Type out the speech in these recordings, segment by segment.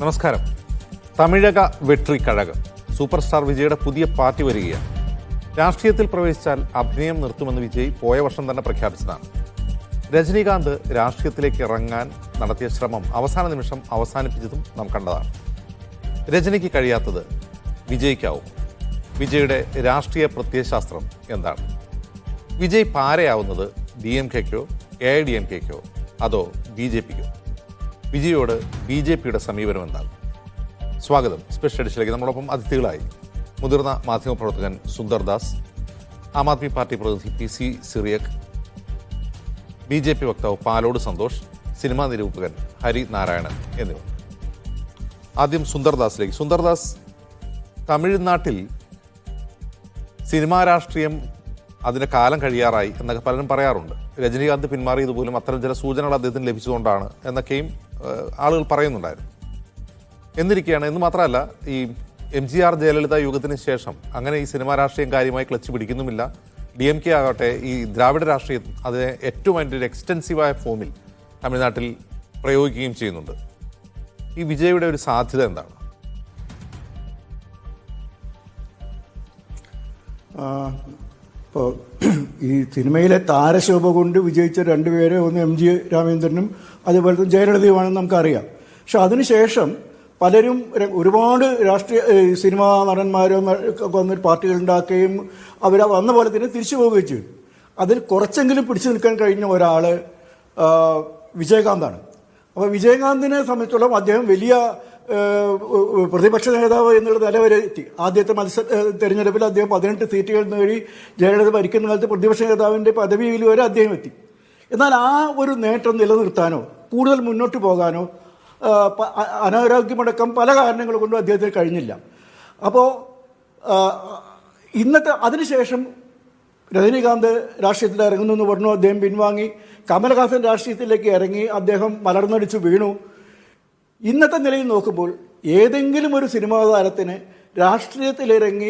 നമസ്കാരം. Tamilaga Vettri Kazhagam super star വിജയുടെ പുതിയ പാർട്ടി വരികയാണ്. രാഷ്ട്രീയത്തിൽ പ്രവേശിച്ചാൽ അഭിനയം നിർത്തുമെന്ന് വിജയ് പോയ വർഷം തന്നെ പ്രഖ്യാപിച്ചതാണ്. രജനീകാന്ത് രാഷ്ട്രീയത്തിലേക്ക് ഇറങ്ങാൻ നടത്തിയ ശ്രമം അവസാന നിമിഷം അവസാനിപ്പിച്ചതും നാം കണ്ടതാണ്. രജനിക്ക് കഴിയാത്തത് വിജയ്ക്കാവും. വിജയുടെ രാഷ്ട്രീയ പ്രത്യയശാസ്ത്രം എന്താണ്? വിജയ് പാരയാവുന്നത് DMKക്കോ AIDMKക്കോ അതോ BJPക്കോ? വിജയോട് BJPയുടെ സമീപനം എന്താണ്? സ്വാഗതം. സ്പെഷ്യൽ എഡിഷനിലേക്ക് നമ്മളൊപ്പം അതിഥികളായി മുതിർന്ന മാധ്യമപ്രവർത്തകൻ സുന്ദർദാസ്, ആം ആദ്മി പാർട്ടി പ്രതിനിധി PC സിറിയക്, BJP വക്താവ് പാലോട് സന്തോഷ്, സിനിമാ നിരൂപകൻ ഹരി നാരായണൻ എന്നിവർ. ആദ്യം സുന്ദർദാസിലേക്ക്. സുന്ദർദാസ്, തമിഴ്നാട്ടിൽ സിനിമാ രാഷ്ട്രീയം അതിൻ്റെ കാലം കഴിയാറായി എന്നൊക്കെ പലരും പറയാറുണ്ട്. രജനീകാന്ത് പിന്മാറിയതുപോലും അത്തരം ചില സൂചനകൾ അദ്ദേഹത്തിന് ലഭിച്ചതുകൊണ്ടാണ് എന്നൊക്കെയും ആളുകൾ പറയുന്നുണ്ടായിരുന്നു. എന്നിരിക്കുകയാണ്. എന്ന് മാത്രമല്ല, ഈ MGR ജയലളിത യുഗത്തിന് ശേഷം അങ്ങനെ ഈ സിനിമാ രാഷ്ട്രീയം കാര്യമായി ക്ലച്ച് പിടിക്കുന്നുമില്ല. DMK ആകട്ടെ ഈ ദ്രാവിഡ രാഷ്ട്രീയം അതിനെ ഏറ്റവും അതിൻ്റെ ഒരു എക്സ്റ്റെൻസീവായ ഫോമിൽ തമിഴ്നാട്ടിൽ പ്രയോഗിക്കുകയും ചെയ്യുന്നുണ്ട്. ഈ വിജയുടെ ഒരു സാധ്യത എന്താണ്? ഇപ്പോൾ ഈ സിനിമയിലെ താരശോഭ കൊണ്ട് വിജയിച്ച രണ്ടുപേരെ, ഒന്ന് MG രാമേന്ദ്രനും അതുപോലെ തന്നെ ജയലളിതയുമാണെന്ന് നമുക്കറിയാം. പക്ഷെ അതിനുശേഷം പലരും ഒരുപാട് രാഷ്ട്രീയ സിനിമാ നടന്മാരും വന്നൊരു പാർട്ടികൾ ഉണ്ടാക്കുകയും അവർ വന്ന പോലെ തന്നെ തിരിച്ചു പോവുകയും ചെയ്തു. അതിൽ കുറച്ചെങ്കിലും പിടിച്ചു നിൽക്കാൻ കഴിഞ്ഞ ഒരാൾ വിജയകാന്താണ്. അപ്പോൾ വിജയകാന്തിനെ സംബന്ധിച്ചോളം അദ്ദേഹം വലിയ പ്രതിപക്ഷ നേതാവ് എന്നുള്ള നില വരെ എത്തി. ആദ്യത്തെ തെരഞ്ഞെടുപ്പിൽ അദ്ദേഹം 18 സീറ്റുകൾ നേടി ജയലളിത ഭരിക്കുന്ന കാലത്ത് പ്രതിപക്ഷ നേതാവിൻ്റെ പദവിയിൽ വരെ അദ്ദേഹം എത്തി. എന്നാൽ ആ ഒരു നേട്ടം നിലനിർത്താനോ കൂടുതൽ മുന്നോട്ട് പോകാനോ അനാരോഗ്യമടക്കം പല കാരണങ്ങൾ കൊണ്ടും അദ്ദേഹത്തിന് കഴിഞ്ഞില്ല. അപ്പോൾ ഇന്നത്തെ അതിനുശേഷം രജനീകാന്ത് രാഷ്ട്രീയത്തിൽ ഇറങ്ങുന്നു എന്ന് പറഞ്ഞു, അദ്ദേഹം പിൻവാങ്ങി. കമൽഹാസൻ രാഷ്ട്രീയത്തിലേക്ക് ഇറങ്ങി, അദ്ദേഹം മലർന്നടിച്ചു വീണു. ഇന്നത്തെ നിലയിൽ നോക്കുമ്പോൾ ഏതെങ്കിലും ഒരു സിനിമാ താരത്തിന് രാഷ്ട്രീയത്തിലിറങ്ങി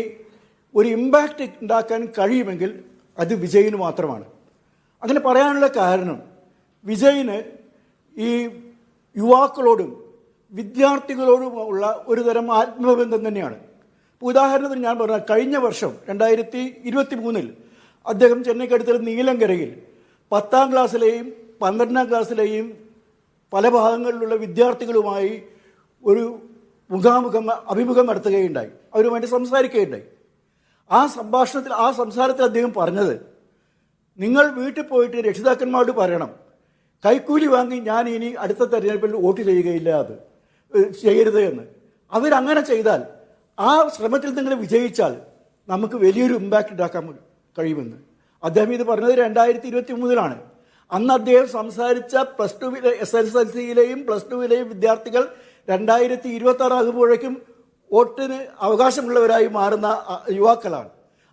ഒരു ഇമ്പാക്റ്റ് ഉണ്ടാക്കാൻ കഴിയുമെങ്കിൽ അത് വിജയിന് മാത്രമാണ്. അങ്ങനെ പറയാനുള്ള കാരണം വിജയിന് ഈ യുവാക്കളോടും വിദ്യാർത്ഥികളോടുമുള്ള ഒരു തരം ആത്മബന്ധം തന്നെയാണ്. ഉദാഹരണത്തിന് ഞാൻ പറഞ്ഞാൽ, കഴിഞ്ഞ വർഷം 2023 അദ്ദേഹം ചെന്നൈക്കടുത്തുള്ള നീലങ്കരയിൽ 10ാം ക്ലാസ്സിലെയും 12ാം ക്ലാസ്സിലെയും പല ഭാഗങ്ങളിലുള്ള വിദ്യാർത്ഥികളുമായി ഒരു അഭിമുഖം നടത്തുകയുണ്ടായി. അവരുമായിട്ട് സംസാരിക്കുകയുണ്ടായി. ആ സംസാരത്തിൽ അദ്ദേഹം പറഞ്ഞത്, നിങ്ങൾ വീട്ടിൽ പോയിട്ട് രക്ഷിതാക്കന്മാരോട് പറയണം, കൈക്കൂലി വാങ്ങി ഞാൻ ഇനി അടുത്ത തെരഞ്ഞെടുപ്പിൽ വോട്ട് ചെയ്യുകയില്ല, അത് ചെയ്യരുത് എന്ന്. അവരങ്ങനെ ചെയ്താൽ, ആ ശ്രമത്തിൽ നിങ്ങൾ വിജയിച്ചാൽ നമുക്ക് വലിയൊരു ഇമ്പാക്റ്റ് ഉണ്ടാക്കാൻ കഴിയുമെന്ന് അദ്ദേഹം ഇത് പറഞ്ഞത് 2023 അന്ന് അദ്ദേഹം സംസാരിച്ച +2 SSLCയിലെയും +2 വിദ്യാർത്ഥികൾ 2026 ആകുമ്പോഴേക്കും വോട്ടിന് അവകാശമുള്ളവരായി മാറുന്ന യുവാക്കളാണ്.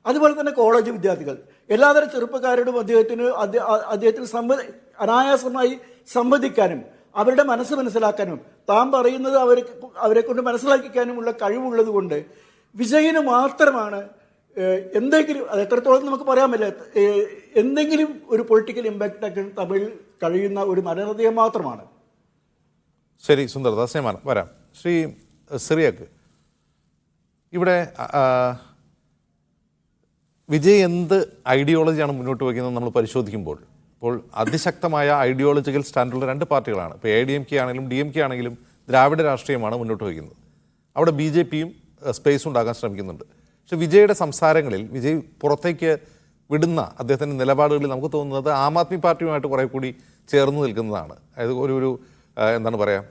അതുപോലെ തന്നെ കോളേജ് വിദ്യാർത്ഥികൾ, എല്ലാതരം ചെറുപ്പക്കാരോടും അദ്ദേഹത്തിന് അനായാസമായി സംവദിക്കാനും അവരുടെ മനസ്സ് മനസ്സിലാക്കാനും താൻ പറയുന്നത് അവരെ കൊണ്ട് മനസ്സിലാക്കിക്കാനുമുള്ള കഴിവുള്ളത് കൊണ്ട് വിജയിന് മാത്രമാണ് എന്തെങ്കിലും, അത് എത്രത്തോളം നമുക്ക് പറയാൻ പറ്റില്ല, എന്തെങ്കിലും ഒരു പൊളിറ്റിക്കൽ ഇമ്പാക്റ്റ് ആക്കാൻ തമിഴിൽ കഴിയുന്ന ഒരു നടനതയെ മാത്രമാണ്. ശരി സുന്ദർദാസ്, വരാം. ശ്രീ സിറിയക്ക്, ഇവിടെ വിജയ് എന്ത് ഐഡിയോളജിയാണ് മുന്നോട്ട് വയ്ക്കുന്നത് നമ്മൾ പരിശോധിക്കുമ്പോൾ ഇപ്പോൾ അതിശക്തമായ ഐഡിയോളജിക്കൽ സ്റ്റാൻഡുള്ള രണ്ട് പാർട്ടികളാണ്. ഇപ്പോൾ AIDMK ആണെങ്കിലും DMK ആണെങ്കിലും ദ്രാവിഡ രാഷ്ട്രീയമാണ് മുന്നോട്ട് വയ്ക്കുന്നത്. അവിടെ BJPയും സ്പേസ് ഉണ്ടാക്കാൻ ശ്രമിക്കുന്നുണ്ട്. പക്ഷെ വിജയുടെ സംസാരങ്ങളിൽ, വിജയ് പുറത്തേക്ക് വിടുന്ന അദ്ദേഹത്തിൻ്റെ നിലപാടുകളിൽ നമുക്ക് തോന്നുന്നത് ആം ആദ്മി പാർട്ടിയുമായിട്ട് കുറേ കൂടി ചേർന്ന് നിൽക്കുന്നതാണ്. അതായത് ഒരു എന്താണ് പറയുക,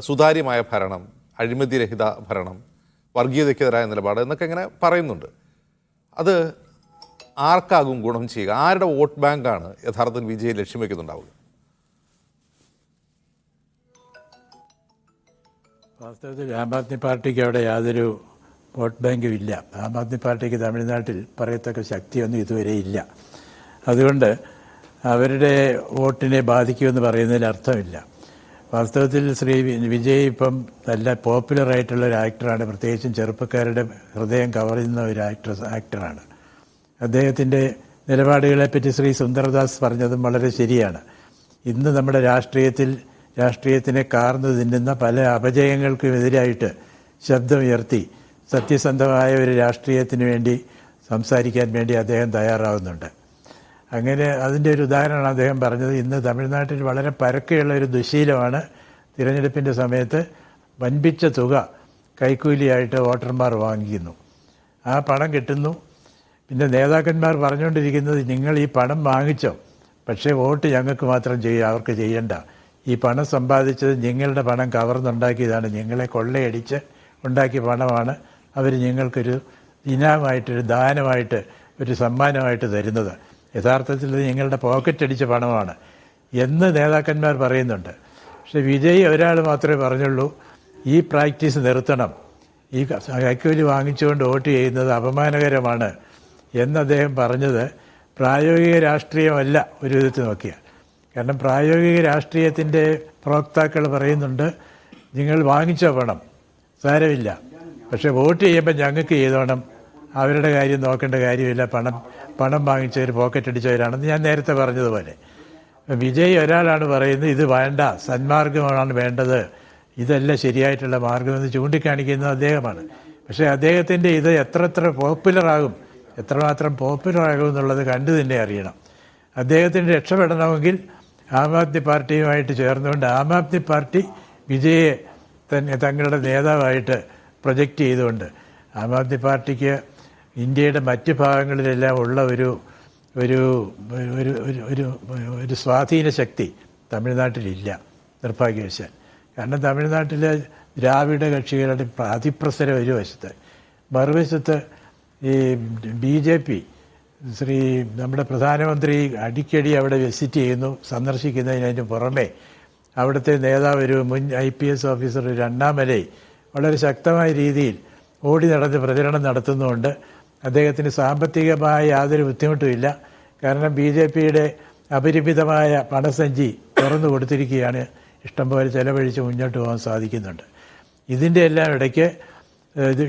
സുതാര്യമായ ഭരണം, അഴിമതിരഹിത ഭരണം, വർഗീയതയ്ക്കെതിരായ നിലപാട് എന്നൊക്കെ ഇങ്ങനെ പറയുന്നുണ്ട്. അത് ആർക്കാകും ഗുണം ചെയ്യുക? ആരുടെ വോട്ട് ബാങ്കാണ് യഥാർത്ഥത്തിൽ വിജയ് ലക്ഷ്യം വയ്ക്കുന്നുണ്ടാവുക? വാസ്തവത്തിൽ ആം ആദ്മി പാർട്ടിക്ക് അവിടെ യാതൊരു വോട്ട് ബാങ്കും ഇല്ല. ആം ആദ്മി പാർട്ടിക്ക് തമിഴ്നാട്ടിൽ പറയത്തക്ക ശക്തിയൊന്നും ഇതുവരെ ഇല്ല. അതുകൊണ്ട് അവരുടെ വോട്ടിനെ ബാധിക്കുമെന്ന് പറയുന്നതിൽ അർത്ഥമില്ല. വാസ്തവത്തിൽ വിജയ് ഇപ്പം നല്ല പോപ്പുലറായിട്ടുള്ള ഒരു ആക്ടറാണ്. പ്രത്യേകിച്ചും ചെറുപ്പക്കാരുടെ ഹൃദയം കവറുന്ന ഒരു ആക്ടറാണ്. അദ്ദേഹത്തിൻ്റെ നിലപാടുകളെപ്പറ്റി ശ്രീ സുന്ദർദാസ് പറഞ്ഞതും വളരെ ശരിയാണ്. ഇന്ന് നമ്മുടെ രാഷ്ട്രീയത്തിൽ രാഷ്ട്രീയത്തിനെ കാർന്നു തിന്നുന്ന പല അപജയങ്ങൾക്കുമെതിരായിട്ട് ശബ്ദമുയർത്തി സത്യസന്ധമായ ഒരു രാഷ്ട്രീയത്തിന് വേണ്ടി സംസാരിക്കാൻ വേണ്ടി അദ്ദേഹം തയ്യാറാവുന്നുണ്ട്. അങ്ങനെ അതിൻ്റെ ഒരു ഉദാഹരണമാണ് അദ്ദേഹം പറഞ്ഞത്. ഇന്ന് തമിഴ്നാട്ടിൽ വളരെ പരക്കെയുള്ള ഒരു ദുശീലമാണ് തിരഞ്ഞെടുപ്പിൻ്റെ സമയത്ത് വൻപിച്ച തുക കൈക്കൂലിയായിട്ട് വോട്ടർമാർ വാങ്ങിക്കുന്നു. ആ പണം കിട്ടുന്നു. പിന്നെ നേതാക്കന്മാർ പറഞ്ഞുകൊണ്ടിരിക്കുന്നത് നിങ്ങൾ ഈ പണം വാങ്ങിച്ചോ, പക്ഷേ വോട്ട് ഞങ്ങൾക്ക് മാത്രം അവർക്ക് ചെയ്യണ്ട. ഈ പണം സമ്പാദിച്ചത് നിങ്ങളുടെ പണം കവർന്നുണ്ടാക്കിയതാണ്, നിങ്ങളെ കൊള്ളയടിച്ച് ഉണ്ടാക്കിയ പണമാണ് അവർ ഞങ്ങൾക്കൊരു ഇനാമായിട്ടൊരു ദാനമായിട്ട് ഒരു സമ്മാനമായിട്ട് തരുന്നത്. യഥാർത്ഥത്തിൽ ഇത് നിങ്ങളുടെ പോക്കറ്റ് അടിച്ച പണമാണ് എന്ന് നേതാക്കന്മാർ പറയുന്നുണ്ട്. പക്ഷെ വിജയ് ഒരാൾ മാത്രമേ പറഞ്ഞുള്ളൂ, ഈ പ്രാക്ടീസ് നിർത്തണം, ഈ കൈക്കൂലി വാങ്ങിച്ചുകൊണ്ട് വോട്ട് ചെയ്യുന്നത് അപമാനകരമാണ് എന്ന് അദ്ദേഹം പറഞ്ഞത് പ്രായോഗിക രാഷ്ട്രീയമല്ല ഒരു വിധത്തിൽ നോക്കിയാൽ. കാരണം പ്രായോഗിക രാഷ്ട്രീയത്തിൻ്റെ പ്രവക്താക്കൾ പറയുന്നുണ്ട്, നിങ്ങൾ വാങ്ങിച്ചോ പണം സാരമില്ല, പക്ഷേ വോട്ട് ചെയ്യുമ്പോൾ ഞങ്ങൾക്ക് ചെയ്തോണം, അവരുടെ കാര്യം നോക്കേണ്ട കാര്യമില്ല, പണം വാങ്ങിച്ചവർ പോക്കറ്റ് അടിച്ചവരാണെന്ന് ഞാൻ നേരത്തെ പറഞ്ഞതുപോലെ. വിജയ് ഒരാളാണ് പറയുന്നത് ഇത് വേണ്ട, സന്മാർഗമാണ് വേണ്ടത്, ഇതല്ല ശരിയായിട്ടുള്ള മാർഗമെന്ന് ചൂണ്ടിക്കാണിക്കുന്നത് അദ്ദേഹമാണ്. പക്ഷേ അദ്ദേഹത്തിൻ്റെ ഇത് എത്രമാത്രം പോപ്പുലറാകും എന്നുള്ളത് കണ്ടു തന്നെ അറിയണം. അദ്ദേഹത്തിന് രക്ഷപ്പെടണമെങ്കിൽ ആം ആദ്മി പാർട്ടിയുമായിട്ട് ചേർന്നുകൊണ്ട് ആം ആദ്മി പാർട്ടി വിജയെ തങ്ങളുടെ നേതാവായിട്ട് പ്രൊജക്റ്റ് ചെയ്തുകൊണ്ട് ആം ആദ്മി പാർട്ടിക്ക് ഇന്ത്യയുടെ മറ്റ് ഭാഗങ്ങളിലെല്ലാം ഉള്ള ഒരു ഒരു ഒരു ഒരു ഒരു സ്വാധീന ശക്തി തമിഴ്നാട്ടിലില്ല, നിർഭാഗ്യവശാൽ. കാരണം തമിഴ്നാട്ടിലെ ദ്രാവിഡ കക്ഷികളുടെ അതിപ്രസരം ഒരു വശത്ത്, മറുവശത്ത് ഈ BJP നമ്മുടെ പ്രധാനമന്ത്രി അടിക്കടി അവിടെ വിസിറ്റ് ചെയ്യുന്നു, സന്ദർശിക്കുന്നതിന് പുറമെ അവിടുത്തെ നേതാവ് ഒരു മുൻ IPS ഓഫീസർ അണ്ണാമലൈ വളരെ ശക്തമായ രീതിയിൽ ഓടി നടന്ന് പ്രചരണം നടത്തുന്നുണ്ട്. അദ്ദേഹത്തിന് സാമ്പത്തികമായ യാതൊരു ബുദ്ധിമുട്ടുമില്ല. കാരണം BJPയുടെ അപരിമിതമായ പണസഞ്ചി തുറന്നു കൊടുത്തിരിക്കുകയാണ്, ഇഷ്ടംപോലെ ചെലവഴിച്ച് മുന്നോട്ട് പോകാൻ സാധിക്കുന്നുണ്ട്. ഇതിൻ്റെ എല്ലാം ഇടയ്ക്ക്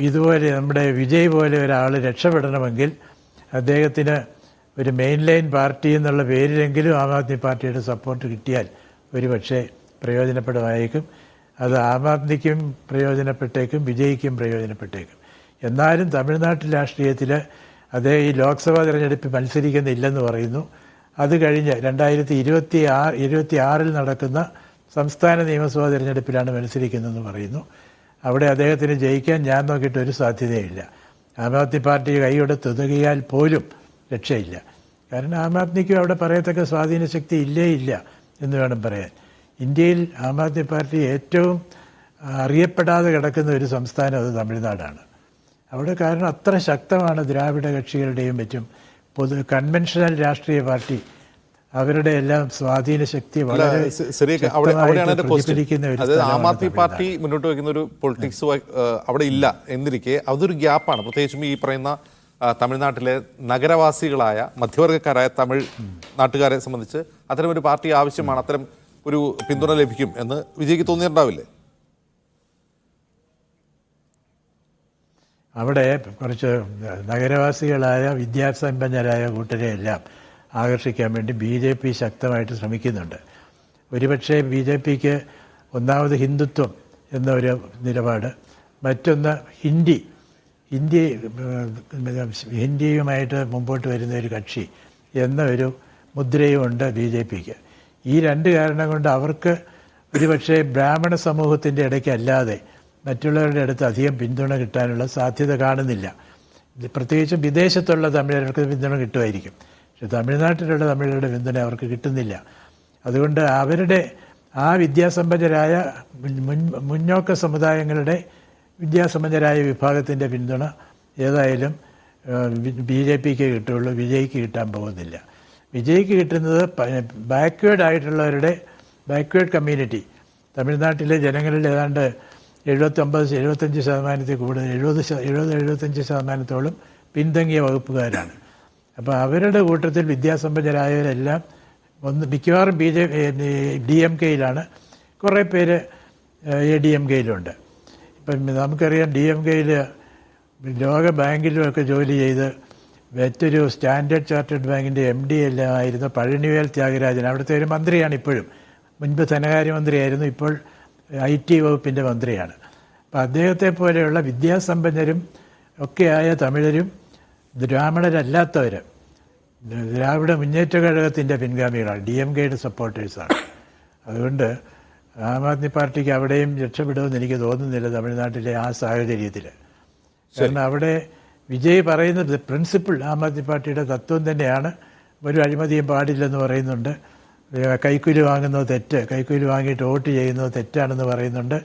ഇതുപോലെ നമ്മുടെ വിജയ് പോലെ ഒരാൾ രക്ഷപ്പെടണമെങ്കിൽ അദ്ദേഹത്തിന് ഒരു മെയിൻ ലൈൻ പാർട്ടി എന്നുള്ള പേരിലെങ്കിലും ആം ആദ്മി പാർട്ടിയുടെ സപ്പോർട്ട് കിട്ടിയാൽ ഒരു പക്ഷേ പ്രയോജനപ്പെടുമായേക്കും. അത് ആം ആദ്മിക്കും പ്രയോജനപ്പെട്ടേക്കും, വിജയിക്കും പ്രയോജനപ്പെട്ടേക്കും. എന്നാലും തമിഴ്നാട്ടിൽ രാഷ്ട്രീയത്തിൽ അദ്ദേഹം ഈ ലോക്സഭാ തിരഞ്ഞെടുപ്പിൽ മത്സരിക്കുന്നില്ലെന്ന് പറയുന്നു. അത് കഴിഞ്ഞ് 2026 നടക്കുന്ന സംസ്ഥാന നിയമസഭാ തിരഞ്ഞെടുപ്പിലാണ് മത്സരിക്കുന്നതെന്ന് പറയുന്നു. അവിടെ അദ്ദേഹത്തിന് ജയിക്കാൻ ഞാൻ നോക്കിയിട്ട് ഒരു സാധ്യതയില്ല. ആം ആദ്മി പാർട്ടി കൈയൊടുത്തുകയാൽ പോലും രക്ഷയില്ല. കാരണം ആം ആദ്മിക്കും അവിടെ പറയത്തക്ക സ്വാധീന ശക്തി ഇല്ല എന്ന് വേണം പറയാൻ. ഇന്ത്യയിൽ ആം ആദ്മി പാർട്ടി ഏറ്റവും അറിയപ്പെടാതെ കിടക്കുന്ന ഒരു സംസ്ഥാനം അത് തമിഴ്നാടാണ്. അവിടെ കാരണം അത്ര ശക്തമാണ് ദ്രാവിഡ കക്ഷികളുടെയും മറ്റും കൺവെൻഷണൽ രാഷ്ട്രീയ പാർട്ടി അവരുടെ എല്ലാം സ്വാധീന ശക്തി വളരെ ആം ആദ്മി പാർട്ടി മുന്നോട്ട് വയ്ക്കുന്ന ഒരു പൊളിറ്റിക്സ് അവിടെ ഇല്ല എന്നിരിക്കെ അതൊരു ഗ്യാപ്പാണ്. പ്രത്യേകിച്ചും ഈ പറയുന്ന തമിഴ്നാട്ടിലെ നഗരവാസികളായ മധ്യവർഗക്കാരായ തമിഴ് നാട്ടുകാരെ സംബന്ധിച്ച് അത്തരം ഒരു പാർട്ടി ആവശ്യമാണ്, അത്തരം ഒരു പിന്തുണ ലഭിക്കും എന്ന് വിജയ്ക്ക് തോന്നിയിട്ടുണ്ടാവില്ലേ? അവിടെ കുറച്ച് നഗരവാസികളായ വിദ്യാസമ്പന്നരായ കൂട്ടരെയെല്ലാം ആകർഷിക്കാൻ വേണ്ടി BJP ശക്തമായിട്ട് ശ്രമിക്കുന്നുണ്ട്. ഒരുപക്ഷെ BJPക്ക് ഒന്നാമത് ഹിന്ദുത്വം എന്നൊരു നിലപാട്, മറ്റൊന്ന് ഹിന്ദിയുമായിട്ട് മുമ്പോട്ട് വരുന്ന ഒരു കക്ഷി എന്ന ഒരു മുദ്രയുമുണ്ട് BJPക്ക്. ഈ രണ്ട് കാരണം കൊണ്ട് അവർക്ക് ഒരുപക്ഷെ ബ്രാഹ്മണ സമൂഹത്തിൻ്റെ ഇടയ്ക്കല്ലാതെ മറ്റുള്ളവരുടെ അടുത്ത് അധികം പിന്തുണ കിട്ടാനുള്ള സാധ്യത കാണുന്നില്ല. പ്രത്യേകിച്ചും വിദേശത്തുള്ള തമിഴർക്ക് പിന്തുണ കിട്ടുമായിരിക്കും, പക്ഷെ തമിഴ്നാട്ടിലുള്ള തമിഴരുടെ പിന്തുണ അവർക്ക് കിട്ടുന്നില്ല. അതുകൊണ്ട് അവരുടെ ആ വിദ്യാസമ്പന്നരായ മുന്നോക്ക സമുദായങ്ങളുടെ വിദ്യാസമ്പന്നരായ വിഭാഗത്തിൻ്റെ പിന്തുണ ഏതായാലും BJPക്ക് കിട്ടുള്ളൂ, വിജയ്ക്ക് കിട്ടാൻ പോകുന്നില്ല. വിജയ്ക്ക് കിട്ടുന്നത് ബാക്ക്വേർഡ് കമ്മ്യൂണിറ്റി, തമിഴ്നാട്ടിലെ ജനങ്ങളിൽ ഏതാണ്ട് 75% കൂടുതൽ 70-75% പിന്തങ്ങിയ വകുപ്പുകാരാണ്. അപ്പോൾ അവരുടെ കൂട്ടത്തിൽ വിദ്യാസമ്പന്നരായവരെല്ലാം മിക്കവാറും DMKയിലാണ്, കുറേ പേര് ADMKയിലുണ്ട്. ഇപ്പം നമുക്കറിയാം DMKയിൽ ലോക ബാങ്കിലുമൊക്കെ ജോലി ചെയ്ത് മറ്റൊരു സ്റ്റാൻഡേർഡ് ചാർട്ടേഡ് ബാങ്കിൻ്റെ MD എല്ലാം ആയിരുന്ന പഴനിവേൽ ത്യാഗരാജൻ, അവിടുത്തെ ഒരു മന്ത്രിയാണ് ഇപ്പോഴും, മുൻപ് ധനകാര്യമന്ത്രിയായിരുന്നു, ഇപ്പോൾ IT വകുപ്പിൻ്റെ മന്ത്രിയാണ്. അപ്പം അദ്ദേഹത്തെ പോലെയുള്ള വിദ്യാസമ്പന്നരും ഒക്കെയായ തമിഴരും ബ്രാഹ്മണരല്ലാത്തവർ ദ്രാവിഡ മുന്നേറ്റ കഴകത്തിൻ്റെ പിൻഗാമികളാണ്, DMKയുടെ സപ്പോർട്ടേഴ്സാണ്. അതുകൊണ്ട് ആം ആദ്മി പാർട്ടിക്ക് അവിടെയും രക്ഷപ്പെടുമെന്ന് എനിക്ക് തോന്നുന്നില്ല തമിഴ്നാട്ടിലെ ആ സാഹചര്യത്തിൽ. കാരണം അവിടെ വിജയ് പറയുന്നത് പ്രിൻസിപ്പിൾ ആം ആദ്മി പാർട്ടിയുടെ തത്വം തന്നെയാണ്, ഒരു അഴിമതിയും പാടില്ലെന്ന് പറയുന്നുണ്ട്. കൈക്കൂലി വാങ്ങുന്നത് തെറ്റ്, കൈക്കൂലി വാങ്ങിയിട്ട് വോട്ട് ചെയ്യുന്നത് തെറ്റാണെന്ന് പറയുന്നുണ്ട്.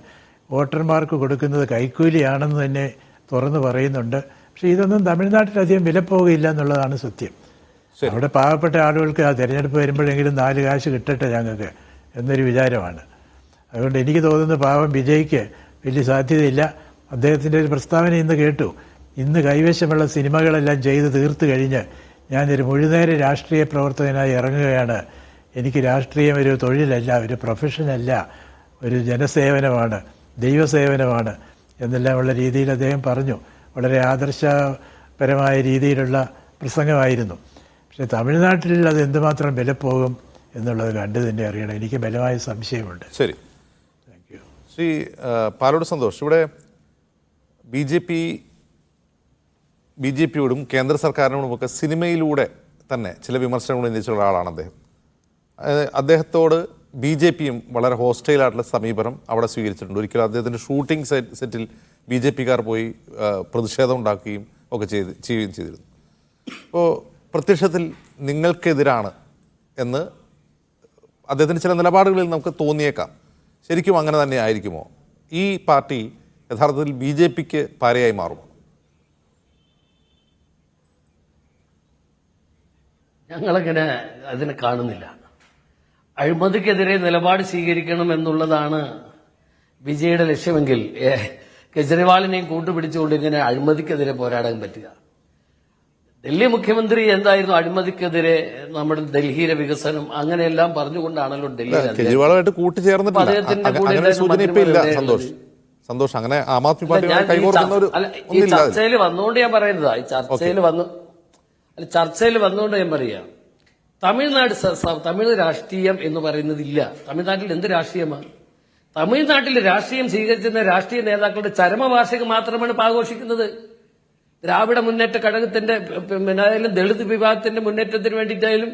വോട്ടർമാർക്ക് കൊടുക്കുന്നത് കൈക്കൂലിയാണെന്ന് തന്നെ തുറന്ന് പറയുന്നുണ്ട്. പക്ഷേ ഇതൊന്നും തമിഴ്നാട്ടിലധികം വിലപ്പോവുകയില്ല എന്നുള്ളതാണ് സത്യം. അവിടെ പാവപ്പെട്ട ആളുകൾക്ക് ആ തിരഞ്ഞെടുപ്പ് വരുമ്പോഴെങ്കിലും 4 കാശ് കിട്ടട്ടെ ഞങ്ങൾക്ക് എന്നൊരു വിചാരമാണ്. അതുകൊണ്ട് എനിക്ക് തോന്നുന്നു പാവം വിജയ്ക്ക് വലിയ സാധ്യതയില്ല. അദ്ദേഹത്തിൻ്റെ ഒരു പ്രസ്താവന ഇന്ന് കേട്ടു, ഇന്ന് കൈവശമുള്ള സിനിമകളെല്ലാം ചെയ്ത് തീർത്തു കഴിഞ്ഞ് ഞാനൊരു മുഴുനേര രാഷ്ട്രീയ പ്രവർത്തകനായി ഇറങ്ങുകയാണ്. എനിക്ക് രാഷ്ട്രീയം ഒരു തൊഴിലല്ല, ഒരു പ്രൊഫഷനല്ല, ഒരു ജനസേവനമാണ്, ദൈവസേവനമാണ് എന്നെല്ലാമുള്ള രീതിയിൽ അദ്ദേഹം പറഞ്ഞു. വളരെ ആദർശപരമായ രീതിയിലുള്ള പ്രസംഗമായിരുന്നു. പക്ഷേ തമിഴ്നാട്ടിൽ അത് എന്തുമാത്രം വിലപ്പോകും എന്നുള്ളത് കണ്ടു തന്നെ അറിയണം. എനിക്ക് ബലമായ സംശയമുണ്ട്. ശരി, താങ്ക് യു. ശ്രീ പാലോട് സന്തോഷ്, ഇവിടെ ബി ജെ പിയോടും കേന്ദ്ര സർക്കാരിനോടുമൊക്കെ സിനിമയിലൂടെ തന്നെ ചില വിമർശനങ്ങൾ ഉന്നയിച്ചുള്ള ആളാണ് അദ്ദേഹം. അദ്ദേഹത്തോട് BJPയും വളരെ ഹോസ്റ്റൈലായിട്ടുള്ള സമീപനം അവിടെ സ്വീകരിച്ചിട്ടുണ്ട്. ഒരിക്കലും അദ്ദേഹത്തിൻ്റെ ഷൂട്ടിംഗ് സെറ്റിൽ BJPക്കാർ പോയി പ്രതിഷേധം ഉണ്ടാക്കുകയും ഒക്കെ ചെയ്യുകയും ചെയ്തിരുന്നു. അപ്പോൾ പ്രത്യക്ഷത്തിൽ നിങ്ങൾക്കെതിരാണ് എന്ന് അദ്ദേഹത്തിൻ്റെ ചില നിലപാടുകളിൽ നമുക്ക് തോന്നിയേക്കാം. ശരിക്കും അങ്ങനെ തന്നെ ആയിരിക്കുമോ? ഈ പാർട്ടി യഥാർത്ഥത്തിൽ BJPക്ക് പാരയായി മാറുമോ? ഞങ്ങളങ്ങനെ അതിനെ കാണുന്നില്ല. അഴിമതിക്കെതിരെ നിലപാട് സ്വീകരിക്കണം എന്നുള്ളതാണ് വിജയുടെ ലക്ഷ്യമെങ്കിൽ കെജ്രിവാളിനെയും കൂട്ടുപിടിച്ചുകൊണ്ട് ഇങ്ങനെ അഴിമതിക്കെതിരെ പോരാടാൻ പറ്റുക? ഡൽഹി മുഖ്യമന്ത്രി എന്തായിരുന്നു അഴിമതിക്കെതിരെ നമ്മുടെ ഡൽഹിയിലെ വികസനം അങ്ങനെയെല്ലാം പറഞ്ഞുകൊണ്ടാണല്ലോ കെജ്രിവാളുമായിട്ട് കൂട്ടുചേർന്നിട്ടില്ല. സന്തോഷ് അങ്ങനെ ആം ആദ്മി പാർട്ടി ഈ ചർച്ചയിൽ വന്നുകൊണ്ട് ഞാൻ പറയുന്നതാ, ഈ ചർച്ചയിൽ വന്നുകൊണ്ട് ഞാൻ പറയാം, തമിഴ് രാഷ്ട്രീയം എന്ന് പറയുന്നതില്ല. തമിഴ്നാട്ടിൽ എന്ത് രാഷ്ട്രീയമാണ്? തമിഴ്നാട്ടിൽ രാഷ്ട്രീയം സ്വീകരിച്ചിരുന്ന രാഷ്ട്രീയ നേതാക്കളുടെ ചരമവാർഷികം മാത്രമാണ് ആഘോഷിക്കുന്നത്. ദ്രാവിഡ മുന്നേറ്റ കഴകത്തിന്റെ ദളിത് വിഭാഗത്തിന്റെ മുന്നേറ്റത്തിന് വേണ്ടിയിട്ടായാലും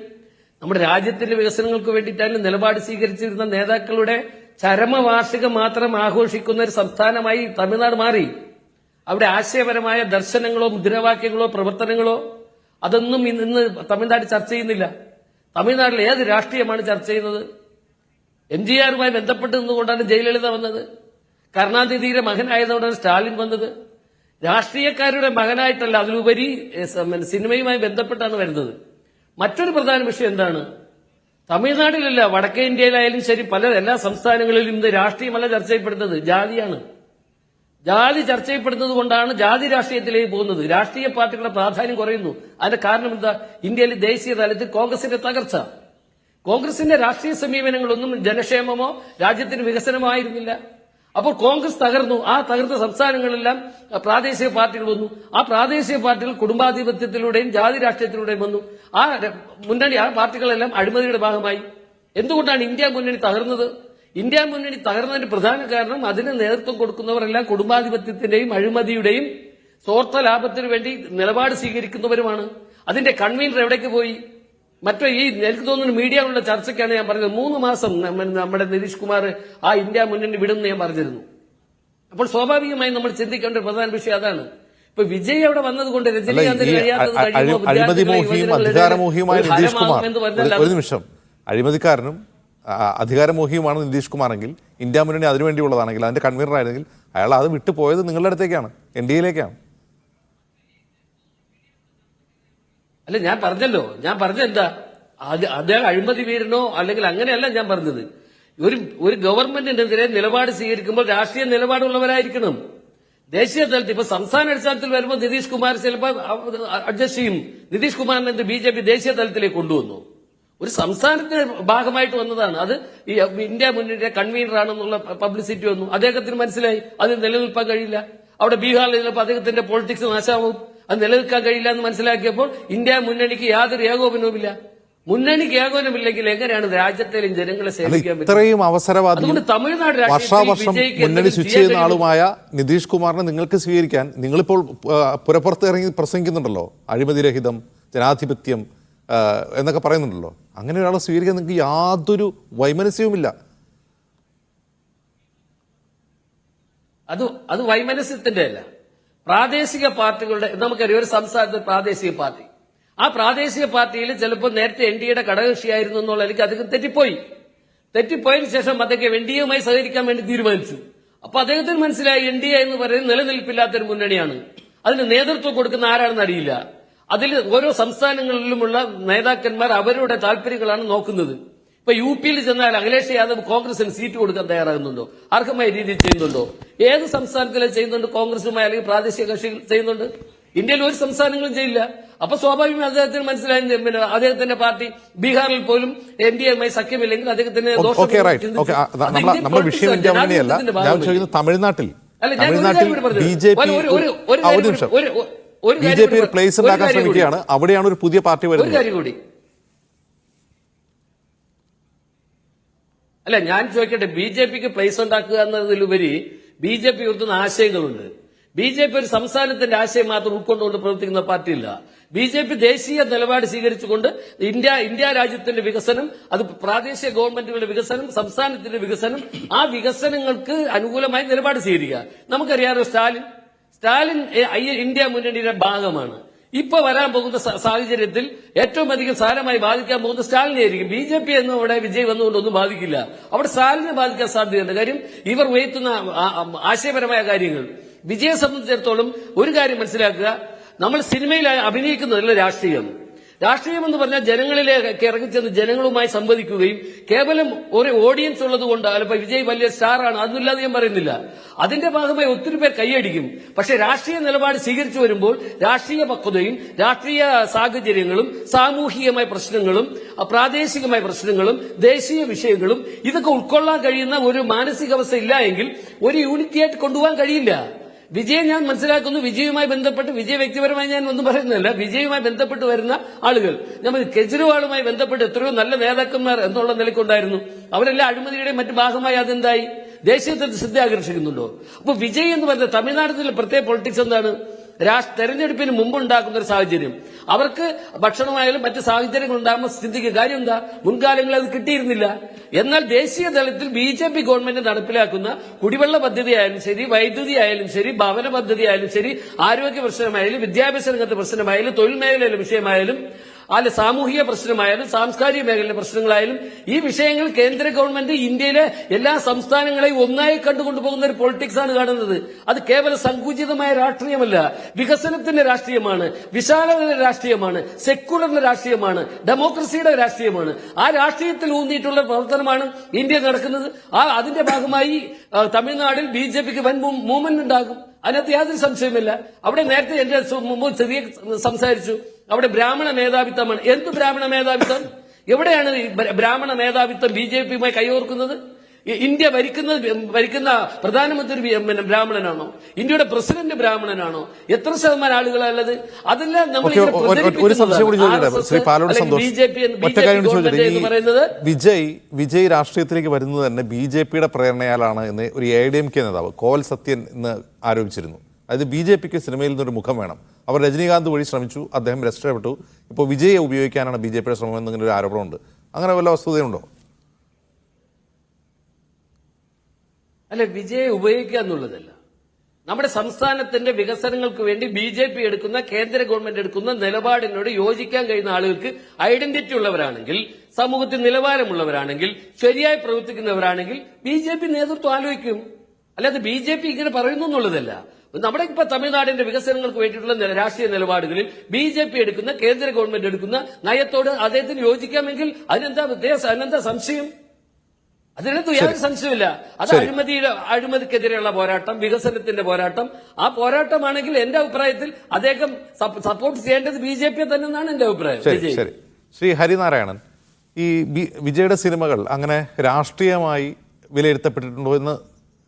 നമ്മുടെ രാജ്യത്തിന്റെ വികസനങ്ങൾക്ക് വേണ്ടിയിട്ടായാലും നിലപാട് സ്വീകരിച്ചിരുന്ന നേതാക്കളുടെ ചരമവാർഷികം മാത്രം ആഘോഷിക്കുന്ന ഒരു സംസ്ഥാനമായി തമിഴ്നാട് മാറി. അവിടെ ആശയപരമായ ദർശനങ്ങളോ മുദ്രാവാക്യങ്ങളോ പ്രവർത്തനങ്ങളോ അതൊന്നും ഇന്ന് തമിഴ്നാട് ചർച്ച ചെയ്യുന്നില്ല. തമിഴ്നാട്ടിൽ ഏത് രാഷ്ട്രീയമാണ് ചർച്ച ചെയ്യുന്നത്? MGRുമായി ബന്ധപ്പെട്ട് നിന്നുകൊണ്ടാണ് ജയലളിത വന്നത്. കരുണാനിധിയുടെ മകനായതുകൊണ്ടാണ് സ്റ്റാലിൻ വന്നത്. രാഷ്ട്രീയക്കാരുടെ മകനായിട്ടല്ല, അതിലുപരി സിനിമയുമായി ബന്ധപ്പെട്ടാണ് വരുന്നത്. മറ്റൊരു പ്രധാന വിഷയം എന്താണ്? തമിഴ്നാട്ടിലല്ല, വടക്കേ ഇന്ത്യയിലായാലും ശരി, എല്ലാ സംസ്ഥാനങ്ങളിലും ഇന്ന് രാഷ്ട്രീയമല്ല ചർച്ച ചെയ്യപ്പെടുന്നത്, ജാതിയാണ്. ജാതി ചർച്ച ചെയ്യപ്പെടുന്നത് കൊണ്ടാണ് ജാതി രാഷ്ട്രീയത്തിലേക്ക് പോകുന്നത്. രാഷ്ട്രീയ പാർട്ടികളുടെ പ്രാധാന്യം കുറയുന്നു. അതിന്റെ കാരണം എന്താ? ഇന്ത്യയിലെ ദേശീയ തലത്തിൽ കോൺഗ്രസിന്റെ തകർച്ച. കോൺഗ്രസിന്റെ രാഷ്ട്രീയ സമീപനങ്ങളൊന്നും ജനക്ഷേമമോ രാജ്യത്തിന് വികസനമോ ആയിരുന്നില്ല. അപ്പോൾ കോൺഗ്രസ് തകർന്നു. ആ തകർന്ന സംസ്ഥാനങ്ങളെല്ലാം പ്രാദേശിക പാർട്ടികൾ വന്നു. ആ പ്രാദേശിക പാർട്ടികൾ കുടുംബാധിപത്യത്തിലൂടെയും ജാതി രാഷ്ട്രീയത്തിലൂടെയും വന്നു. ആ പാർട്ടികളെല്ലാം അഴിമതിയുടെ ഭാഗമായി. എന്തുകൊണ്ടാണ് ഇന്ത്യ മുന്നണി തകർന്നത്? ഇന്ത്യ മുന്നണി തകർന്നതിന്റെ പ്രധാന കാരണം അതിന് നേതൃത്വം കൊടുക്കുന്നവരെല്ലാം കുടുംബാധിപത്യത്തിന്റെയും അഴിമതിയുടെയും സ്വാർത്ഥ ലാഭത്തിനു വേണ്ടി നിലപാട് സ്വീകരിക്കുന്നവരുമാണ്. അതിന്റെ കൺവീനർ എവിടേക്ക് പോയി? എനിക്ക് തോന്നുന്നു മീഡിയയിലുള്ള ചർച്ചയ്ക്കാണ് ഞാൻ പറഞ്ഞത്, 3 മാസം നമ്മുടെ നിതീഷ് കുമാർ ആ ഇന്ത്യ മുന്നണി വിടുമെന്ന് ഞാൻ പറഞ്ഞിരുന്നു. അപ്പോൾ സ്വാഭാവികമായി നമ്മൾ ചിന്തിക്കേണ്ട ഒരു പ്രധാന വിഷയം അതാണ്. ഇപ്പൊ വിജയ് അവിടെ വന്നതുകൊണ്ട് രജനീകാന്തിന് കഴിയാത്തത് ഒരു നിമിഷം, അഴിമതിക്കാരനും അധികാരമോഹിയുമാണ് നിതീഷ് കുമാറെങ്കിൽ, ഇന്ത്യ മുന്നണി അതിനുവേണ്ടിയുള്ളതാണെങ്കിൽ, അതിന്റെ കൺവീനർ ആയിരുന്നെങ്കിൽ അയാൾ അത് വിട്ടുപോയത് നിങ്ങളുടെ അടുത്തേക്കാണ്, NDAയിലേക്കാണ്. അല്ല, ഞാൻ പറഞ്ഞെന്താ, അദ്ദേഹം അഴിമതി വീരനോ അല്ലെങ്കിൽ അങ്ങനെയല്ല ഞാൻ പറഞ്ഞത്. ഒരു ഗവൺമെന്റിനെതിരെ നിലപാട് സ്വീകരിക്കുമ്പോൾ രാഷ്ട്രീയ നിലപാടുള്ളവരായിരിക്കണം. ദേശീയ തലത്തിൽ ഇപ്പൊ സംസ്ഥാന അടിസ്ഥാനത്തിൽ വരുമ്പോൾ നിതീഷ് കുമാർ ചിലപ്പോൾ അഡ്ജസ്റ്റ് ചെയ്യും. നിതീഷ് കുമാറിനെ BJP ദേശീയ തലത്തിലേക്ക് കൊണ്ടുവന്നു. ഒരു സംസ്ഥാനത്തിന്റെ ഭാഗമായിട്ട് വന്നതാണ്. അത് ഈ ഇന്ത്യ മുന്നണിയുടെ കൺവീനറാണെന്നുള്ള പബ്ലിസിറ്റി വന്നു. അദ്ദേഹത്തിന് മനസ്സിലായി അത് നിലനിൽക്കാൻ കഴിയില്ല. അവിടെ ബീഹാറിൽ ചിലപ്പോൾ അദ്ദേഹത്തിന്റെ പൊളിറ്റിക്സ് നാശമാവും, അത് നിലനിൽക്കാൻ കഴിയില്ല എന്ന് മനസ്സിലാക്കിയപ്പോൾ ഇന്ത്യ മുന്നണിക്ക് യാതൊരു ഏകോപനവുമില്ല. മുന്നണിക്ക് ഏകോപനമില്ലെങ്കിൽ എങ്ങനെയാണ് രാജ്യത്തിലും ജനങ്ങളെ സേവിക്കാൻ പറ്റുന്നത്? ഇത്രയും അവസരവാദി അതുകൊണ്ട് തമിഴ്നാട് വർഷാവർഷം മുന്നണി സ്വിച്ച് ചെയ്യുന്ന ആളുമായ നിതീഷ് കുമാറിനെ നിങ്ങൾക്ക് സ്വീകരിക്കാൻ, നിങ്ങളിപ്പോൾ പുറപ്പുറത്ത് ഇറങ്ങി പ്രസംഗിക്കുന്നുണ്ടല്ലോ, അഴിമതിരഹിതം, ജനാധിപത്യം എന്നൊക്കെ പറയുന്നുണ്ടല്ലോ, അങ്ങനെ ഒരാളെ സ്വീകരിക്കാൻ നിങ്ങൾക്ക് യാതൊരു വൈമനസ്യവുമില്ല. അത് വൈമനസ്യത്തിന്റെ അല്ല, പ്രാദേശിക പാർട്ടികളുടെ, നമുക്കറിയാം ഒരു സംസ്ഥാനത്ത് പ്രാദേശിക പാർട്ടി, ആ പ്രാദേശിക പാർട്ടിയിൽ ചിലപ്പോൾ നേരത്തെ NDAയുടെ ഘടകകക്ഷിയായിരുന്നു എന്നുള്ള എനിക്ക് അദ്ദേഹം തെറ്റിപ്പോയതിനു ശേഷം അദ്ദേഹം NDAയുമായി സഹകരിക്കാൻ വേണ്ടി തീരുമാനിച്ചു. അപ്പൊ അദ്ദേഹത്തിന് മനസ്സിലായി NDA എന്ന് പറയുന്നത് നിലനിൽപ്പില്ലാത്തൊരു മുന്നണിയാണ്, അതിന് നേതൃത്വം കൊടുക്കുന്ന ആരാണെന്ന് അറിയില്ല. അതിൽ ഓരോ സംസ്ഥാനങ്ങളിലുമുള്ള നേതാക്കന്മാർ അവരുടെ താല്പര്യങ്ങളാണ് നോക്കുന്നത്. ഇപ്പൊ UPയിൽ ചെന്നാൽ അഖിലേഷ് യാദവ് കോൺഗ്രസിന് സീറ്റ് കൊടുക്കാൻ തയ്യാറാകുന്നുണ്ടോ? അർഹമായ രീതിയിൽ ചെയ്യുന്നുണ്ടോ? ഏത് സംസ്ഥാനത്തിലും ചെയ്യുന്നുണ്ട്? കോൺഗ്രസുമായി അല്ലെങ്കിൽ പ്രാദേശിക കക്ഷികൾ ചെയ്യുന്നുണ്ട്. ഇന്ത്യയിൽ ഒരു സംസ്ഥാനങ്ങളും ചെയ്യില്ല. അപ്പൊ സ്വാഭാവികമായി അദ്ദേഹത്തിന് മനസ്സിലായി, പിന്നെ അദ്ദേഹത്തിന്റെ പാർട്ടി ബീഹാറിൽ പോലും NDAയുമായി സഖ്യമില്ലെങ്കിൽ അദ്ദേഹത്തിന് നമ്മുടെ വിഷയം ഇന്ത്യ മുന്നണിയല്ല. ഞാൻ ചോദിക്കുന്നത് തമിഴ്നാട്ടിൽ BJP പ്ലേസ് ഉണ്ടാക്കാൻ ശ്രമിക്കുകയാണ്. അവിടെയാണ് ഒരു പുതിയ പാർട്ടി വരുന്നത്. ഒരു കാര്യം കൂടി, അല്ല ഞാൻ ചോദിക്കട്ടെ, BJPക്ക് പ്ലേസ് ഉണ്ടാക്കുക എന്നതിലുപരി BJP ഉയർത്തുന്ന ആശയങ്ങളുണ്ട്. BJP ഒരു സംസ്ഥാനത്തിന്റെ ആശയം മാത്രം ഉൾക്കൊണ്ടുകൊണ്ട് പ്രവർത്തിക്കുന്ന പാർട്ടിയില്ല. BJP ദേശീയ നിലപാട് സ്വീകരിച്ചുകൊണ്ട് ഇന്ത്യ രാജ്യത്തിന്റെ വികസനം, അത് പ്രാദേശിക ഗവൺമെന്റുകളുടെ വികസനം, സംസ്ഥാനത്തിന്റെ വികസനം, ആ വികസനങ്ങൾക്ക് അനുകൂലമായി നിലപാട് സ്വീകരിക്കുക. നമുക്കറിയാമോ, സ്റ്റാലിൻ ഇന്ത്യ മുന്നണിയുടെ ഭാഗമാണ്. ഇപ്പൊ വരാൻ പോകുന്ന സാഹചര്യത്തിൽ ഏറ്റവും അധികം സാരമായി ബാധിക്കാൻ പോകുന്ന സ്റ്റാലിനെ ആയിരിക്കും. BJP എന്നും അവിടെ വിജയ് വന്നുകൊണ്ടൊന്നും ബാധിക്കില്ല, അവിടെ സ്റ്റാലിനെ ബാധിക്കാൻ സാധ്യതയുണ്ട്. കാര്യം ഇവർ ഉയർത്തുന്ന ആശയപരമായ കാര്യങ്ങൾ. വിജയെ സംബന്ധിച്ചിടത്തോളം ഒരു കാര്യം മനസ്സിലാക്കുക, നമ്മൾ സിനിമയിൽ അഭിനയിക്കുന്നതല്ല രാഷ്ട്രീയം. രാഷ്ട്രീയം എന്ന് പറഞ്ഞാൽ ജനങ്ങളിലേക്ക് ഇറങ്ങിച്ചെന്ന് ജനങ്ങളുമായി സംവദിക്കുകയും, കേവലം ഒരു ഓഡിയൻസ് ഉള്ളത് കൊണ്ട് അല്ലെ വിജയ് വലിയ സ്റ്റാറാണ് അതൊന്നുമില്ലാതെ ഞാൻ പറയുന്നില്ല, അതിന്റെ ഭാഗമായി ഒത്തിരി പേർ കൈയടിക്കും. പക്ഷെ രാഷ്ട്രീയ നിലപാട് സ്വീകരിച്ചു വരുമ്പോൾ രാഷ്ട്രീയ പക്വതയും രാഷ്ട്രീയ സാഹചര്യങ്ങളും സാമൂഹികമായ പ്രശ്നങ്ങളും പ്രാദേശികമായ പ്രശ്നങ്ങളും ദേശീയ വിഷയങ്ങളും ഇതൊക്കെ ഉൾക്കൊള്ളാൻ കഴിയുന്ന ഒരു മാനസികാവസ്ഥ ഇല്ല എങ്കിൽ ഒരു യൂണിറ്റിയായിട്ട് കൊണ്ടുപോകാൻ കഴിയില്ല. വിജയ് ഞാൻ മനസ്സിലാക്കുന്നു, വിജയുമായി ബന്ധപ്പെട്ട്, വിജയ് വ്യക്തിപരമായി ഞാൻ ഒന്നും പറയുന്നില്ല, വിജയുമായി ബന്ധപ്പെട്ട് വരുന്ന ആളുകൾ, നമ്മൾ കെജ്രിവാളുമായി ബന്ധപ്പെട്ട് എത്രയോ നല്ല നേതാക്കന്മാർ എന്നുള്ള നിലയ്ക്കുണ്ടായിരുന്നു. അവരെല്ലാം അഴിമതിയുടെയും മറ്റു ഭാഗമായി അതെന്തായി ദേശീയത്തിൽ ശ്രദ്ധ ആകർഷിക്കുന്നുണ്ടോ? അപ്പൊ വിജയ് എന്ന് പറഞ്ഞ തമിഴ്നാട്ടിലെ പ്രത്യേക പൊളിറ്റിക്സ് എന്താണ്? തെരഞ്ഞെടുപ്പിന് മുമ്പുണ്ടാക്കുന്ന ഒരു സാഹചര്യം, അവർക്ക് ഭക്ഷണമായാലും മറ്റ് സാഹചര്യങ്ങൾ ഉണ്ടാകുമ്പോൾ സ്ഥിതിക്ക് കാര്യം എന്താ? മുൻകാലങ്ങളിൽ അത് കിട്ടിയിരുന്നില്ല. എന്നാൽ ദേശീയ തലത്തിൽ BJP ഗവൺമെന്റ് നടപ്പിലാക്കുന്ന കുടിവെള്ള പദ്ധതി ആയാലും ശരി, വൈദ്യുതി ആയാലും ശരി, ഭവന പദ്ധതി ആയാലും ശരി, ആരോഗ്യ പ്രശ്നമായാലും വിദ്യാഭ്യാസ രംഗത്തെ പ്രശ്നമായാലും തൊഴിൽ മേഖലയിലെ വിഷയമായാലും അല്ല സാമൂഹിക പ്രശ്നമായാലും സാംസ്കാരിക മേഖലയിലെ പ്രശ്നങ്ങളായാലും ഈ വിഷയങ്ങൾ കേന്ദ്ര ഗവൺമെന്റ് ഇന്ത്യയിലെ എല്ലാ സംസ്ഥാനങ്ങളെയും ഒന്നായി കണ്ടുകൊണ്ടുപോകുന്ന ഒരു പൊളിറ്റിക്സ് ആണ് കാണുന്നത്. അത് കേവലം സങ്കുചിതമായ രാഷ്ട്രീയമല്ല, വികസനത്തിന്റെ രാഷ്ട്രീയമാണ്, വിശാലതയുടെ രാഷ്ട്രീയമാണ്, സെക്യുലറിന്റെ രാഷ്ട്രീയമാണ്, ഡെമോക്രസിയുടെ രാഷ്ട്രീയമാണ്. ആ രാഷ്ട്രീയത്തിൽ ഊന്നിയിട്ടുള്ള പ്രവർത്തനമാണ് ഇന്ത്യ നടക്കുന്നത്. അതിന്റെ ഭാഗമായി തമിഴ്നാടിൽ BJPക്ക് വൻ മൂവ്മെന്റ് ഉണ്ടാകും, അതിനകത്ത് യാതൊരു സംശയമില്ല. അവിടെ നേരത്തെ എന്റെ മുമ്പ് ചെറിയ സംസാരിച്ചു, അവിടെ ബ്രാഹ്മണ മേധാവിത്വമാണ്. എന്ത് ബ്രാഹ്മണ മേധാവിത്വം? എവിടെയാണ് ബ്രാഹ്മണ മേധാവിത്വം BJPയുമായി കൈകോർക്കുന്നത്? ഇന്ത്യ ഭരിക്കുന്ന പ്രധാനമന്ത്രി ബ്രാഹ്മണനാണോ? ഇന്ത്യയുടെ പ്രസിഡന്റ് ബ്രാഹ്മണനാണോ? എത്ര ശതമാനം ആളുകളല്ലത്? അതെല്ലാം നമ്മൾ വിജയ് രാഷ്ട്രീയത്തിലേക്ക് വരുന്നത് തന്നെ BJPയുടെ പ്രേരണയാലാണ് എന്ന് ഒരു AIDMK നേതാവ് കോൽ സത്യൻ ഇന്ന് ആരോപിച്ചിരുന്നു. അതായത് BJPക്ക് സിനിമയിൽ നിന്നൊരു മുഖം വേണം. അവർ രജനീകാന്ത് വഴി ശ്രമിച്ചു, അദ്ദേഹം രക്ഷപ്പെട്ടു. ഇപ്പോൾ വിജയെ ഉപയോഗിക്കാനാണ് BJPയുടെ ശ്രമം എന്നിങ്ങനെ ഒരു ആരോപണമുണ്ട്. അങ്ങനെ വല്ല വസ്തുതയുണ്ടോ? അല്ല, വിജയെ ഉപയോഗിക്കുക എന്നുള്ളതല്ല, നമ്മുടെ സംസ്ഥാനത്തിന്റെ വികസനങ്ങൾക്ക് വേണ്ടി BJP എടുക്കുന്ന, കേന്ദ്ര ഗവൺമെന്റ് എടുക്കുന്ന നിലപാടിനോട് യോജിക്കാൻ കഴിയുന്ന ആളുകൾക്ക് ഐഡന്റിറ്റി ഉള്ളവരാണെങ്കിൽ, സമൂഹത്തിൽ നിലവാരമുള്ളവരാണെങ്കിൽ, ശരിയായി പ്രവർത്തിക്കുന്നവരാണെങ്കിൽ BJP നേതൃത്വം ആലോചിക്കും. അല്ലാതെ BJP ഇങ്ങനെ പറയുന്നു എന്നുള്ളതല്ല. നമ്മുടെ ഇപ്പൊ തമിഴ്നാടിന്റെ വികസനങ്ങൾക്ക് വേണ്ടിയിട്ടുള്ള രാഷ്ട്രീയ നിലപാടുകളിൽ BJP എടുക്കുന്ന, കേന്ദ്ര ഗവൺമെന്റ് എടുക്കുന്ന നയത്തോട് അദ്ദേഹത്തിന് യോജിക്കാമെങ്കിൽ അതിനെന്താ സംശയം? അതിനകത്ത് യാതൊരു സംശയമില്ല. അത് അഴിമതിക്കെതിരെയുള്ള പോരാട്ടം, വികസനത്തിന്റെ പോരാട്ടം. ആ പോരാട്ടമാണെങ്കിൽ എന്റെ അഭിപ്രായത്തിൽ അദ്ദേഹം സപ്പോർട്ട് ചെയ്യേണ്ടത് BJP തന്നെയാണ് എന്റെ അഭിപ്രായം. ശരി. ശ്രീ ഹരിനാരായണൻ, ഈ വിജയുടെ സിനിമകൾ അങ്ങനെ രാഷ്ട്രീയമായി വിലയിരുത്തപ്പെട്ടിട്ടുണ്ടോ എന്ന്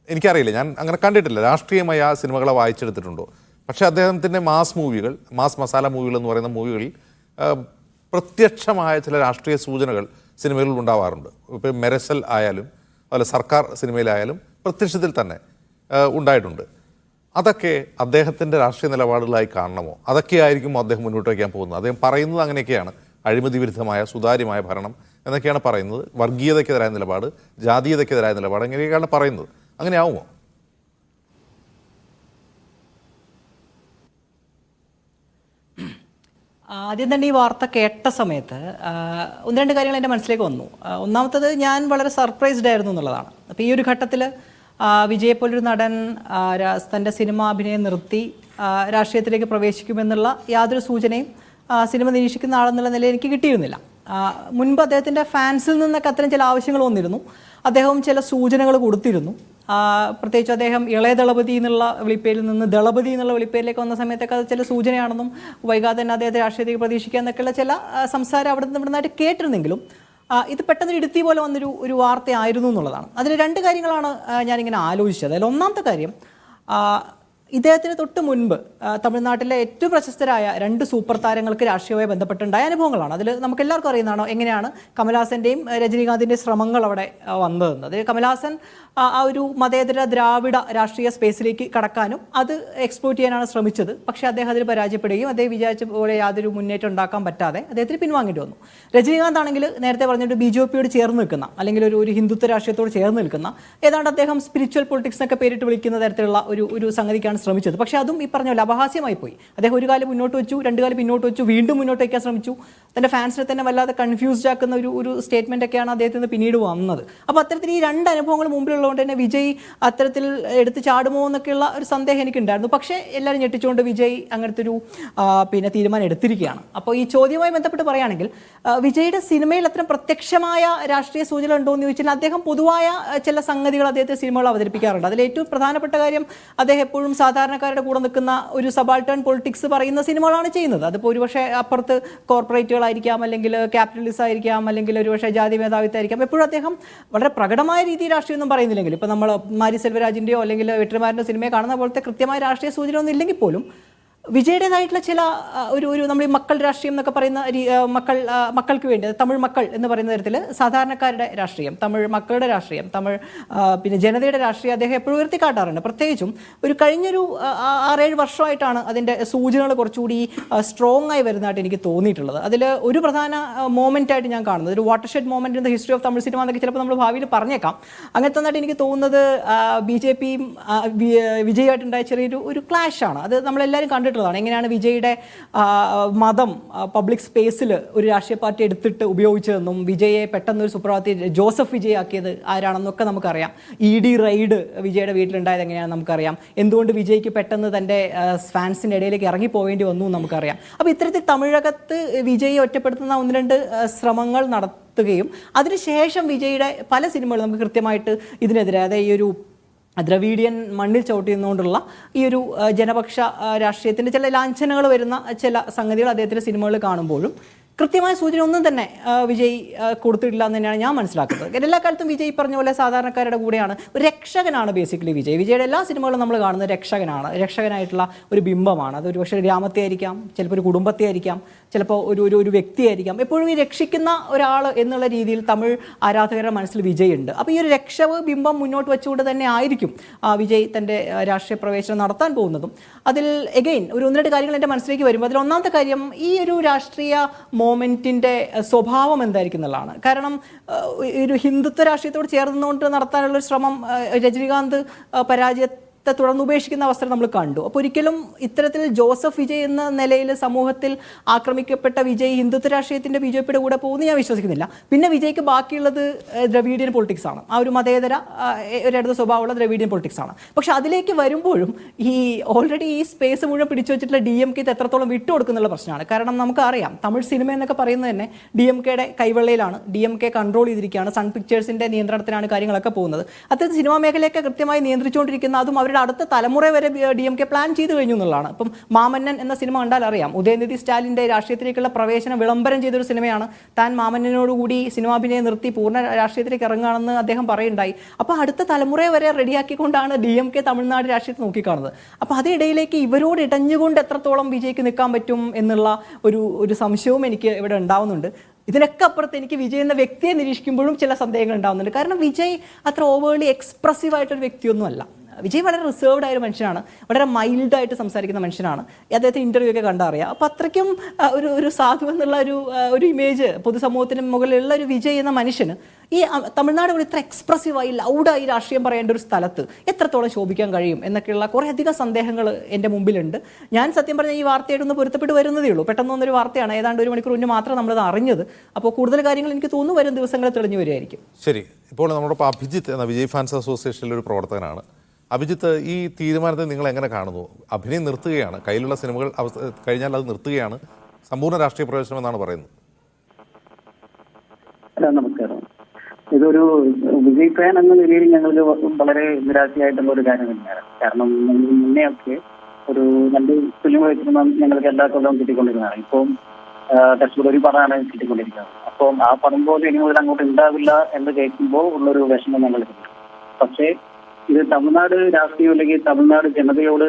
എനിക്കറിയില്ല, ഞാൻ അങ്ങനെ കണ്ടിട്ടില്ല. രാഷ്ട്രീയമായി ആ സിനിമകളെ വായിച്ചെടുത്തിട്ടുണ്ടോ? പക്ഷെ അദ്ദേഹത്തിന്റെ മാസ് മസാല മൂവികൾ എന്ന് പറയുന്ന മൂവികളിൽ പ്രത്യക്ഷമായ ചില രാഷ്ട്രീയ സൂചനകൾ സിനിമകളിൽ ഉണ്ടാവാറുണ്ട്. ഇപ്പോൾ മെരസൽ ആയാലും അതുപോലെ സർക്കാർ സിനിമയിലായാലും പ്രത്യക്ഷത്തിൽ തന്നെ ഉണ്ടായിട്ടുണ്ട്. അതൊക്കെ അദ്ദേഹത്തിൻ്റെ രാഷ്ട്രീയ നിലപാടുകളായി കാണണമോ? അതൊക്കെയായിരിക്കും അദ്ദേഹം മുന്നോട്ട് വയ്ക്കാൻ പോകുന്നത്. അദ്ദേഹം പറയുന്നത് അങ്ങനെയൊക്കെയാണ്, അഴിമതി വിരുദ്ധമായ സുതാര്യമായ ഭരണം എന്നൊക്കെയാണ് പറയുന്നത്. വർഗീയതയ്ക്കെതിരായ നിലപാട്, ജാതീയതയ്ക്കെതിരായ നിലപാട്, അങ്ങനെയൊക്കെയാണ് പറയുന്നത്. അങ്ങനെയാവുമോ? ആദ്യം തന്നെ ഈ വാർത്ത കേട്ട സമയത്ത് ഒന്ന് രണ്ട് കാര്യങ്ങൾ എൻ്റെ മനസ്സിലേക്ക് വന്നു. ഒന്നാമത്തത്, ഞാൻ വളരെ സർപ്രൈസ്ഡ് ആയിരുന്നു എന്നുള്ളതാണ്. അപ്പോൾ ഈ ഒരു ഘട്ടത്തിൽ വിജയെ പോലൊരു നടൻ തൻ്റെ സിനിമ അഭിനയം നിർത്തി രാഷ്ട്രീയത്തിലേക്ക് പ്രവേശിക്കുമെന്നുള്ള യാതൊരു സൂചനയും സിനിമ നിരീക്ഷിക്കുന്ന ആളെന്നുള്ള നിലയിൽ എനിക്ക് കിട്ടിയിരുന്നില്ല. മുൻപ് അദ്ദേഹത്തിൻ്റെ ഫാൻസിൽ നിന്നൊക്കെ അത്തരം ചില ആവശ്യങ്ങൾ വന്നിരുന്നു. അദ്ദേഹം ചില സൂചനകൾ കൊടുത്തിരുന്നു. പ്രത്യേകിച്ച് അദ്ദേഹം ഇളയ ദളപതി എന്നുള്ള വിളിപ്പേരിൽ നിന്ന് ദളപതി എന്നുള്ള വിളിപ്പേരിലേക്ക് വന്ന സമയത്തൊക്കെ അത് ചില സൂചനയാണെന്നും വൈകാതെ തന്നെ അദ്ദേഹത്തെ രാഷ്ട്രീയത്തേക്ക് പ്രതീക്ഷിക്കുക എന്നൊക്കെയുള്ള ചില സംസാരം അവിടെ നിന്ന് ഇവിടുന്നായിട്ട് കേട്ടിരുന്നെങ്കിലും ഇത് പെട്ടെന്ന് ഇടുത്തി പോലെ വന്നൊരു വാർത്തയായിരുന്നു എന്നുള്ളതാണ്. അതിൽ രണ്ട് കാര്യങ്ങളാണ് ഞാനിങ്ങനെ ആലോചിച്ചത്. അതിൽ ഒന്നാമത്തെ കാര്യം, ഇദ്ദേഹത്തിന് തൊട്ട് മുൻപ് തമിഴ്നാട്ടിലെ ഏറ്റവും പ്രശസ്തരായ രണ്ട് സൂപ്പർ താരങ്ങൾക്ക് രാഷ്ട്രീയവുമായി ബന്ധപ്പെട്ടുണ്ടായ അനുഭവങ്ങളാണ്. അതിൽ നമുക്ക് എല്ലാവർക്കും അറിയുന്നതാണോ എങ്ങനെയാണ് കമൽഹാസൻ്റെയും രജനീകാന്തിൻ്റെയും ശ്രമങ്ങൾ അവിടെ വന്നതെന്ന്. അത് കമൽഹാസൻ ആ ഒരു മതേതര ദ്രാവിഡ രാഷ്ട്രീയ സ്പേസിലേക്ക് കടക്കാനും അത് എക്സ്പ്ലോറ്റ് ചെയ്യാനാണ് ശ്രമിച്ചത്. പക്ഷേ അദ്ദേഹം അതിൽ പരാജയപ്പെടുകയും അദ്ദേഹം വിചാരിച്ച പോലെ യാതൊരു മുന്നേറ്റം ഉണ്ടാക്കാൻ പറ്റാതെ അദ്ദേഹത്തിന് പിൻവാങ്ങേണ്ടി വന്നു. രജനീകാന്ത് ആണെങ്കിൽ നേരത്തെ പറഞ്ഞിട്ട് BJP ചേർന്ന് നിൽക്കുന്ന, അല്ലെങ്കിൽ ഒരു ഹിന്ദുത്വ രാഷ്ട്രീയത്തോട് ചേർന്ന് നിൽക്കുന്ന, ഏതാണ്ട് അദ്ദേഹം സ്പിരിച്വൽ പൊളിറ്റിക്സ് എന്നൊക്കെ പേരിട്ട് വിളിക്കുന്ന തരത്തിലുള്ള ഒരു സംഗതിക്കാണ് ശ്രമിച്ചത്. പക്ഷേ അതും ഈ പറഞ്ഞ പോലെ അപഹാസ്യമായി പോയി. അദ്ദേഹം ഒരു കാലം മുന്നോട്ട് വെച്ചു, രണ്ട് കാലം പിന്നോട്ട് വെച്ചു, വീണ്ടും മുന്നോട്ട് വയ്ക്കാൻ ശ്രമിച്ചു. തൻ്റെ ഫാൻസിനെ തന്നെ വല്ലാതെ കൺഫ്യൂസ്ഡ് ആക്കുന്ന ഒരു സ്റ്റേറ്റ്മെൻ്റ് ഒക്കെയാണ് അദ്ദേഹത്തിന് പിന്നീട് വന്നത്. അപ്പോൾ അത്തരത്തിൽ ഈ രണ്ട് അനുഭവങ്ങൾ മുമ്പിലുള്ളതുകൊണ്ട് തന്നെ വിജയ് അത്തരത്തിൽ എടുത്ത് ചാടുമോ എന്നൊക്കെയുള്ള ഒരു സന്ദേഹം എനിക്കുണ്ടായിരുന്നു. പക്ഷേ എല്ലാവരും ഞെട്ടിച്ചുകൊണ്ട് വിജയ് അങ്ങനത്തെ ഒരു തീരുമാനം എടുത്തിരിക്കുകയാണ്. അപ്പോൾ ഈ ചോദ്യവുമായി ബന്ധപ്പെട്ട് പറയുകയാണെങ്കിൽ, വിജയുടെ സിനിമയിൽ അത്തരം പ്രത്യക്ഷമായ രാഷ്ട്രീയ സൂചന ഉണ്ടോ എന്ന് ചോദിച്ചാൽ അദ്ദേഹം പൊതുവായ ചില സംഗതികൾ അദ്ദേഹത്തെ സിനിമകൾ അവതരിപ്പിക്കാറുണ്ട്. അതിൽ ഏറ്റവും പ്രധാനപ്പെട്ട കാര്യം, അദ്ദേഹം എപ്പോഴും സാധാരണക്കാരുടെ കൂടെ നിൽക്കുന്ന ഒരു സബാൾട്ടേൺ പൊളിറ്റിക്സ് പറയുന്ന സിനിമകളാണ് ചെയ്യുന്നത്. അതിപ്പോൾ ഒരുപക്ഷെ അപ്പുറത്ത് കോർപ്പറേറ്റുകളായിരിക്കാം, അല്ലെങ്കിൽ ക്യാപിറ്റലിസ്റ്റ് ആയിരിക്കാം, അല്ലെങ്കിൽ ഒരുപക്ഷെ ജാതി മേധാവിത്വമായിരിക്കാം. എപ്പോഴും അദ്ദേഹം വളരെ പ്രകടമായ രീതിയിൽ രാഷ്ട്രീയമൊന്നും പറയുന്നില്ലെങ്കിൽ, ഇപ്പോൾ നമ്മൾ മാരി സെൽവരാജിൻ്റെയോ അല്ലെങ്കിൽ വെട്രിമാറിൻ്റെ സിനിമയെ കാണുന്ന പോലത്തെ കൃത്യമായ രാഷ്ട്രീയ സൂചന ഒന്നും ഇല്ലെങ്കിൽ പോലും വിജയുടേതായിട്ടുള്ള ചില ഒരു നമ്മൾ ഈ മക്കൾ രാഷ്ട്രീയം എന്നൊക്കെ പറയുന്ന മക്കൾക്ക് വേണ്ടി, തമിഴ് മക്കൾ എന്ന് പറയുന്ന തരത്തിൽ സാധാരണക്കാരുടെ രാഷ്ട്രീയം, തമിഴ് മക്കളുടെ രാഷ്ട്രീയം, പിന്നെ ജനതയുടെ രാഷ്ട്രീയം അദ്ദേഹം എപ്പോഴും ഉയർത്തിക്കാട്ടാറുണ്ട്. പ്രത്യേകിച്ചും ഒരു കഴിഞ്ഞൊരു 6-7 വർഷമായിട്ടാണ് അതിൻ്റെ സൂചനകൾ കുറച്ചുകൂടി സ്ട്രോങ് ആയി വരുന്നതായിട്ട് എനിക്ക് തോന്നിയിട്ടുള്ളത്. അതിൽ ഒരു പ്രധാന മോമെൻ്റ് ആയിട്ട് ഞാൻ കാണുന്നത്, ഒരു watershed moment in the history of Tamil cinema എന്നൊക്കെ ചിലപ്പോൾ നമ്മൾ ഭാവിയിൽ പറഞ്ഞേക്കാം. അങ്ങനത്തെ ഒന്നായിട്ട് എനിക്ക് തോന്നുന്നത് BJPയും വിജയുമായിട്ടുണ്ടായ ചെറിയൊരു ക്ലാഷാണ്. അത് നമ്മളെല്ലാവരും കണ്ടിട്ടുണ്ട്. എങ്ങനെയാണ് വിജയുടെ മതം പബ്ലിക് സ്പേസിൽ ഒരു രാഷ്ട്രീയ പാർട്ടി എടുത്തിട്ട് ഉപയോഗിച്ചതെന്നും വിജയെ പെട്ടെന്നൊരു സുപ്രഭാതത്തിൽ ജോസഫ് വിജയ് ആക്കിയത് ആരാണെന്നൊക്കെ നമുക്കറിയാം. ED റെയ്ഡ് വിജയുടെ വീട്ടിലുണ്ടായത് എങ്ങനെയാണെന്ന് നമുക്കറിയാം. എന്തുകൊണ്ട് വിജയ്ക്ക് പെട്ടെന്ന് തൻ്റെ ഫാൻസിൻ്റെ ഇടയിലേക്ക് ഇറങ്ങിപ്പോവേണ്ടി വന്നു നമുക്കറിയാം. അപ്പോൾ ഇത്തരത്തിൽ തമിഴകത്ത് വിജയെ ഒറ്റപ്പെടുത്തുന്ന 1-2 ശ്രമങ്ങൾ നടത്തുകയും അതിനുശേഷം വിജയുടെ പല സിനിമകളും നമുക്ക് കൃത്യമായിട്ട് ഇതിനെതിരെ, അതായത് ഈ ഒരു ദ്രവീഡിയൻ മണ്ണിൽ ചവിട്ടിയുന്നുകൊണ്ടുള്ള ഈ ഒരു ജനപക്ഷ രാഷ്ട്രീയത്തിൻ്റെ ചില ലാഞ്ചനകൾ വരുന്ന ചില സംഗതികൾ അദ്ദേഹത്തിൻ്റെ സിനിമകളിൽ കാണുമ്പോഴും കൃത്യമായ സൂചന ഒന്നും തന്നെ വിജയ് കൊടുത്തിട്ടില്ല എന്ന് തന്നെയാണ് ഞാൻ മനസ്സിലാക്കുന്നത്. എല്ലാ കാലത്തും വിജയ് പറഞ്ഞ പോലെ സാധാരണക്കാരുടെ കൂടെയാണ്, ഒരു രക്ഷകനാണ് ബേസിക്കലി വിജയ്. വിജയുടെ എല്ലാ സിനിമകളും നമ്മൾ കാണുന്നത് രക്ഷകനായിട്ടുള്ള ഒരു ബിംബമാണ്. അത് ഒരു പക്ഷേ ഗ്രാമത്തെ ആയിരിക്കാം, ചിലപ്പോൾ ഒരു കുടുംബത്തെ ആയിരിക്കാം, ചിലപ്പോൾ ഒരു വ്യക്തിയായിരിക്കാം. എപ്പോഴും ഈ രക്ഷിക്കുന്ന ഒരാൾ എന്നുള്ള രീതിയിൽ തമിഴ് ആരാധകരുടെ മനസ്സിൽ വിജയ് ഉണ്ട്. അപ്പോൾ ഈ ഒരു രക്ഷക ബിംബം മുന്നോട്ട് വെച്ചുകൊണ്ട് തന്നെ ആയിരിക്കും വിജയ് തൻ്റെ രാഷ്ട്രീയ പ്രവേശനം നടത്താൻ പോകുന്നതും. അതിൽ എഗെയിൻ ഒരു 1-2 കാര്യങ്ങൾ എൻ്റെ മനസ്സിലേക്ക് വരുമ്പോൾ, അതിൽ ഒന്നാമത്തെ കാര്യം, ഈ ഒരു രാഷ്ട്രീയ മോമെൻറ്റിൻ്റെ സ്വഭാവം എന്തായിരിക്കും എന്നുള്ളതാണ്. കാരണം ഒരു ഹിന്ദുത്വ രാഷ്ട്രീയത്തോട് ചേർന്നുകൊണ്ട് നടത്താനുള്ളൊരു ശ്രമം രജനീകാന്ത് തുടർന്ന് ഉപേക്ഷിക്കുന്ന അവസരം നമ്മൾ കണ്ടു. അപ്പോൾ ഒരിക്കലും ഇത്തരത്തിൽ ജോസഫ് വിജയ് എന്ന നിലയിൽ സമൂഹത്തിൽ ആക്രമിക്കപ്പെട്ട വിജയ് ഹിന്ദുത്വ രാഷ്ട്രീയത്തിൻ്റെ BJPയുടെ കൂടെ പോകുന്നു ഞാൻ വിശ്വസിക്കുന്നില്ല. പിന്നെ വിജയ്ക്ക് ബാക്കിയുള്ളത് ദ്രവീഡിയൻ പൊളിറ്റിക്സ് ആണ്, ആ ഒരു മതേതര ഒരിടത്ത് സ്വഭാവമുള്ള ദ്രവീഡിയൻ പൊളിറ്റിക്സ് ആണ്. പക്ഷെ അതിലേക്ക് വരുമ്പോഴും ഈ ഓൾറെഡി ഈ സ്പേസ് മുഴുവൻ പിടിച്ചു വെച്ചിട്ടുള്ള DMK എത്രത്തോളം വിട്ടുകൊടുക്കുന്നുള്ള പ്രശ്നമാണ്. കാരണം നമുക്കറിയാം തമിഴ് സിനിമ എന്നൊക്കെ പറയുന്നത് തന്നെ DMKയുടെ കൈവെള്ളയിലാണ്, DMK കൺട്രോൾ ചെയ്തിരിക്കുകയാണ്, സൺ പിക്ചേഴ്സിൻ്റെ നിയന്ത്രണത്തിലാണ് കാര്യങ്ങളൊക്കെ പോകുന്നത്. അത്തരത്തിൽ സിനിമാ മേഖലയൊക്കെ കൃത്യമായി നിയന്ത്രിച്ചുകൊണ്ടിരിക്കുന്ന, അതും അവരുടെ പിയുടെ അടുത്ത തലമുറ വരെ DMK പ്ലാൻ ചെയ്തു കഴിഞ്ഞു എന്നുള്ളതാണ്. ഇപ്പം മാമന്നൻ എന്ന സിനിമ കണ്ടാൽ അറിയാം, ഉദയനിധി സ്റ്റാലിൻ്റെ രാഷ്ട്രീയത്തിലേക്കുള്ള പ്രവേശനം വിളംബരം ചെയ്തൊരു സിനിമയാണ്. താൻ മാമന്നനോടുകൂടി സിനിമാഭിനയം നിർത്തി പൂർണ്ണ രാഷ്ട്രീയത്തിലേക്ക് ഇറങ്ങുകയാണെന്ന് അദ്ദേഹം പറയുണ്ടായി. അപ്പോൾ അടുത്ത തലമുറ വരെ റെഡിയാക്കിക്കൊണ്ടാണ് DMK തമിഴ്നാട് രാഷ്ട്രീയത്തെ നോക്കിക്കാണുന്നത്. അപ്പോൾ അതിനിടയിലേക്ക് ഇവരോട് ഇടഞ്ഞുകൊണ്ട് എത്രത്തോളം വിജയ്ക്ക് നിൽക്കാൻ പറ്റും എന്നുള്ള ഒരു സംശയവും എനിക്ക് ഇവിടെ ഉണ്ടാവുന്നുണ്ട്. ഇതിനൊക്കെ അപ്പുറത്ത് എനിക്ക് വിജയ് എന്ന വ്യക്തിയെ നിരീക്ഷിക്കുമ്പോഴും ചില സന്ദേഹങ്ങൾ ഉണ്ടാകുന്നുണ്ട്. കാരണം വിജയ് അത്ര ഓവേർലി എക്സ്പ്രസീവ് ആയിട്ടൊരു വ്യക്തിയൊന്നുമല്ല. വിജയ് വളരെ റിസർവ്ഡ് ആയ ഒരു മനുഷ്യനാണ്, വളരെ മൈൽഡായിട്ട് സംസാരിക്കുന്ന മനുഷ്യനാണ്. അദ്ദേഹത്തെ ഇൻ്റർവ്യൂ ഒക്കെ കണ്ടറിയാം. അപ്പോൾ അത്രയ്ക്കും ഒരു സാധു എന്നുള്ള ഒരു ഇമേജ് പൊതുസമൂഹത്തിന് മുകളിലുള്ള ഒരു വിജയ് എന്ന മനുഷ്യന് ഈ തമിഴ്നാട് പോലെ ഇത്ര എക്സ്പ്രസീവായി ലൗഡായി രാഷ്ട്രീയം പറയേണ്ട ഒരു സ്ഥലത്ത് എത്രത്തോളം ശോഭിക്കാൻ കഴിയും എന്നൊക്കെയുള്ള കുറേയധികം സന്ദേഹങ്ങൾ എൻ്റെ മുമ്പിലുണ്ട്. ഞാൻ സത്യം പറഞ്ഞാൽ ഈ വാർത്തയായിട്ടൊന്ന് പൊരുത്തപ്പെട്ട് വരുന്നതേ ഉള്ളൂ. പെട്ടെന്ന് വന്നൊരു വാർത്തയാണ്, ഏതാണ്ട് 1 മണിക്കൂർ മുന്നേ മാത്രം നമ്മളത് അറിഞ്ഞത്. അപ്പോൾ കൂടുതൽ കാര്യങ്ങൾ എനിക്ക് തോന്നുന്നു വരും ദിവസങ്ങളിൽ തെളിഞ്ഞു വരികയായിരിക്കും. ശരി, ഇപ്പോൾ നമ്മളിപ്പോൾ അഭിജിത്ത് എന്ന വിജയ് ഫാൻസ് അസോസിയേഷനിലെ ഒരു പ്രവർത്തകനാണ്. അഭിജിത്ത്, ഈ തീരുമാനത്തെ നിങ്ങൾ എങ്ങനെ കാണുന്നു? അഭിനയം നിർത്തുകയാണ്, കയ്യിലുള്ള സിനിമകൾ കഴിഞ്ഞാൽ അത് നിർത്തുകയാണ്, സമ്പൂർണ്ണ രാഷ്ട്രീയ പ്രവേശനം എന്നാണ് പറയുന്നത്. നമസ്കാരം. ഇതൊരു വിജയ് ഫാൻ എന്ന നിലയിൽ ഞങ്ങൾക്ക് വളരെ നിരാശയായിട്ടുള്ള ഒരു കാര്യം തന്നെയാണ്. കാരണം മുന്നെയൊക്കെ ഒരു 2 ഫിലിം വെച്ചിരുന്ന ഞങ്ങൾക്ക് എല്ലാ കൊല്ലവും കിട്ടിക്കൊണ്ടിരുന്നതാണ്. ഇപ്പം ടെസ്റ്റ് ഒരു പടമാണ് കിട്ടിക്കൊണ്ടിരിക്കുന്നത്. അപ്പം ആ പടം പോലെ ഇനി മുതൽ അങ്ങോട്ട് ഉണ്ടാവില്ല എന്ന് കേൾക്കുമ്പോൾ ഉള്ളൊരു വിഷമം ഞങ്ങൾക്കുണ്ട്. പക്ഷേ ഇത് തമിഴ്നാട് രാഷ്ട്രീയം അല്ലെങ്കിൽ തമിഴ്നാട് ജനതയോട്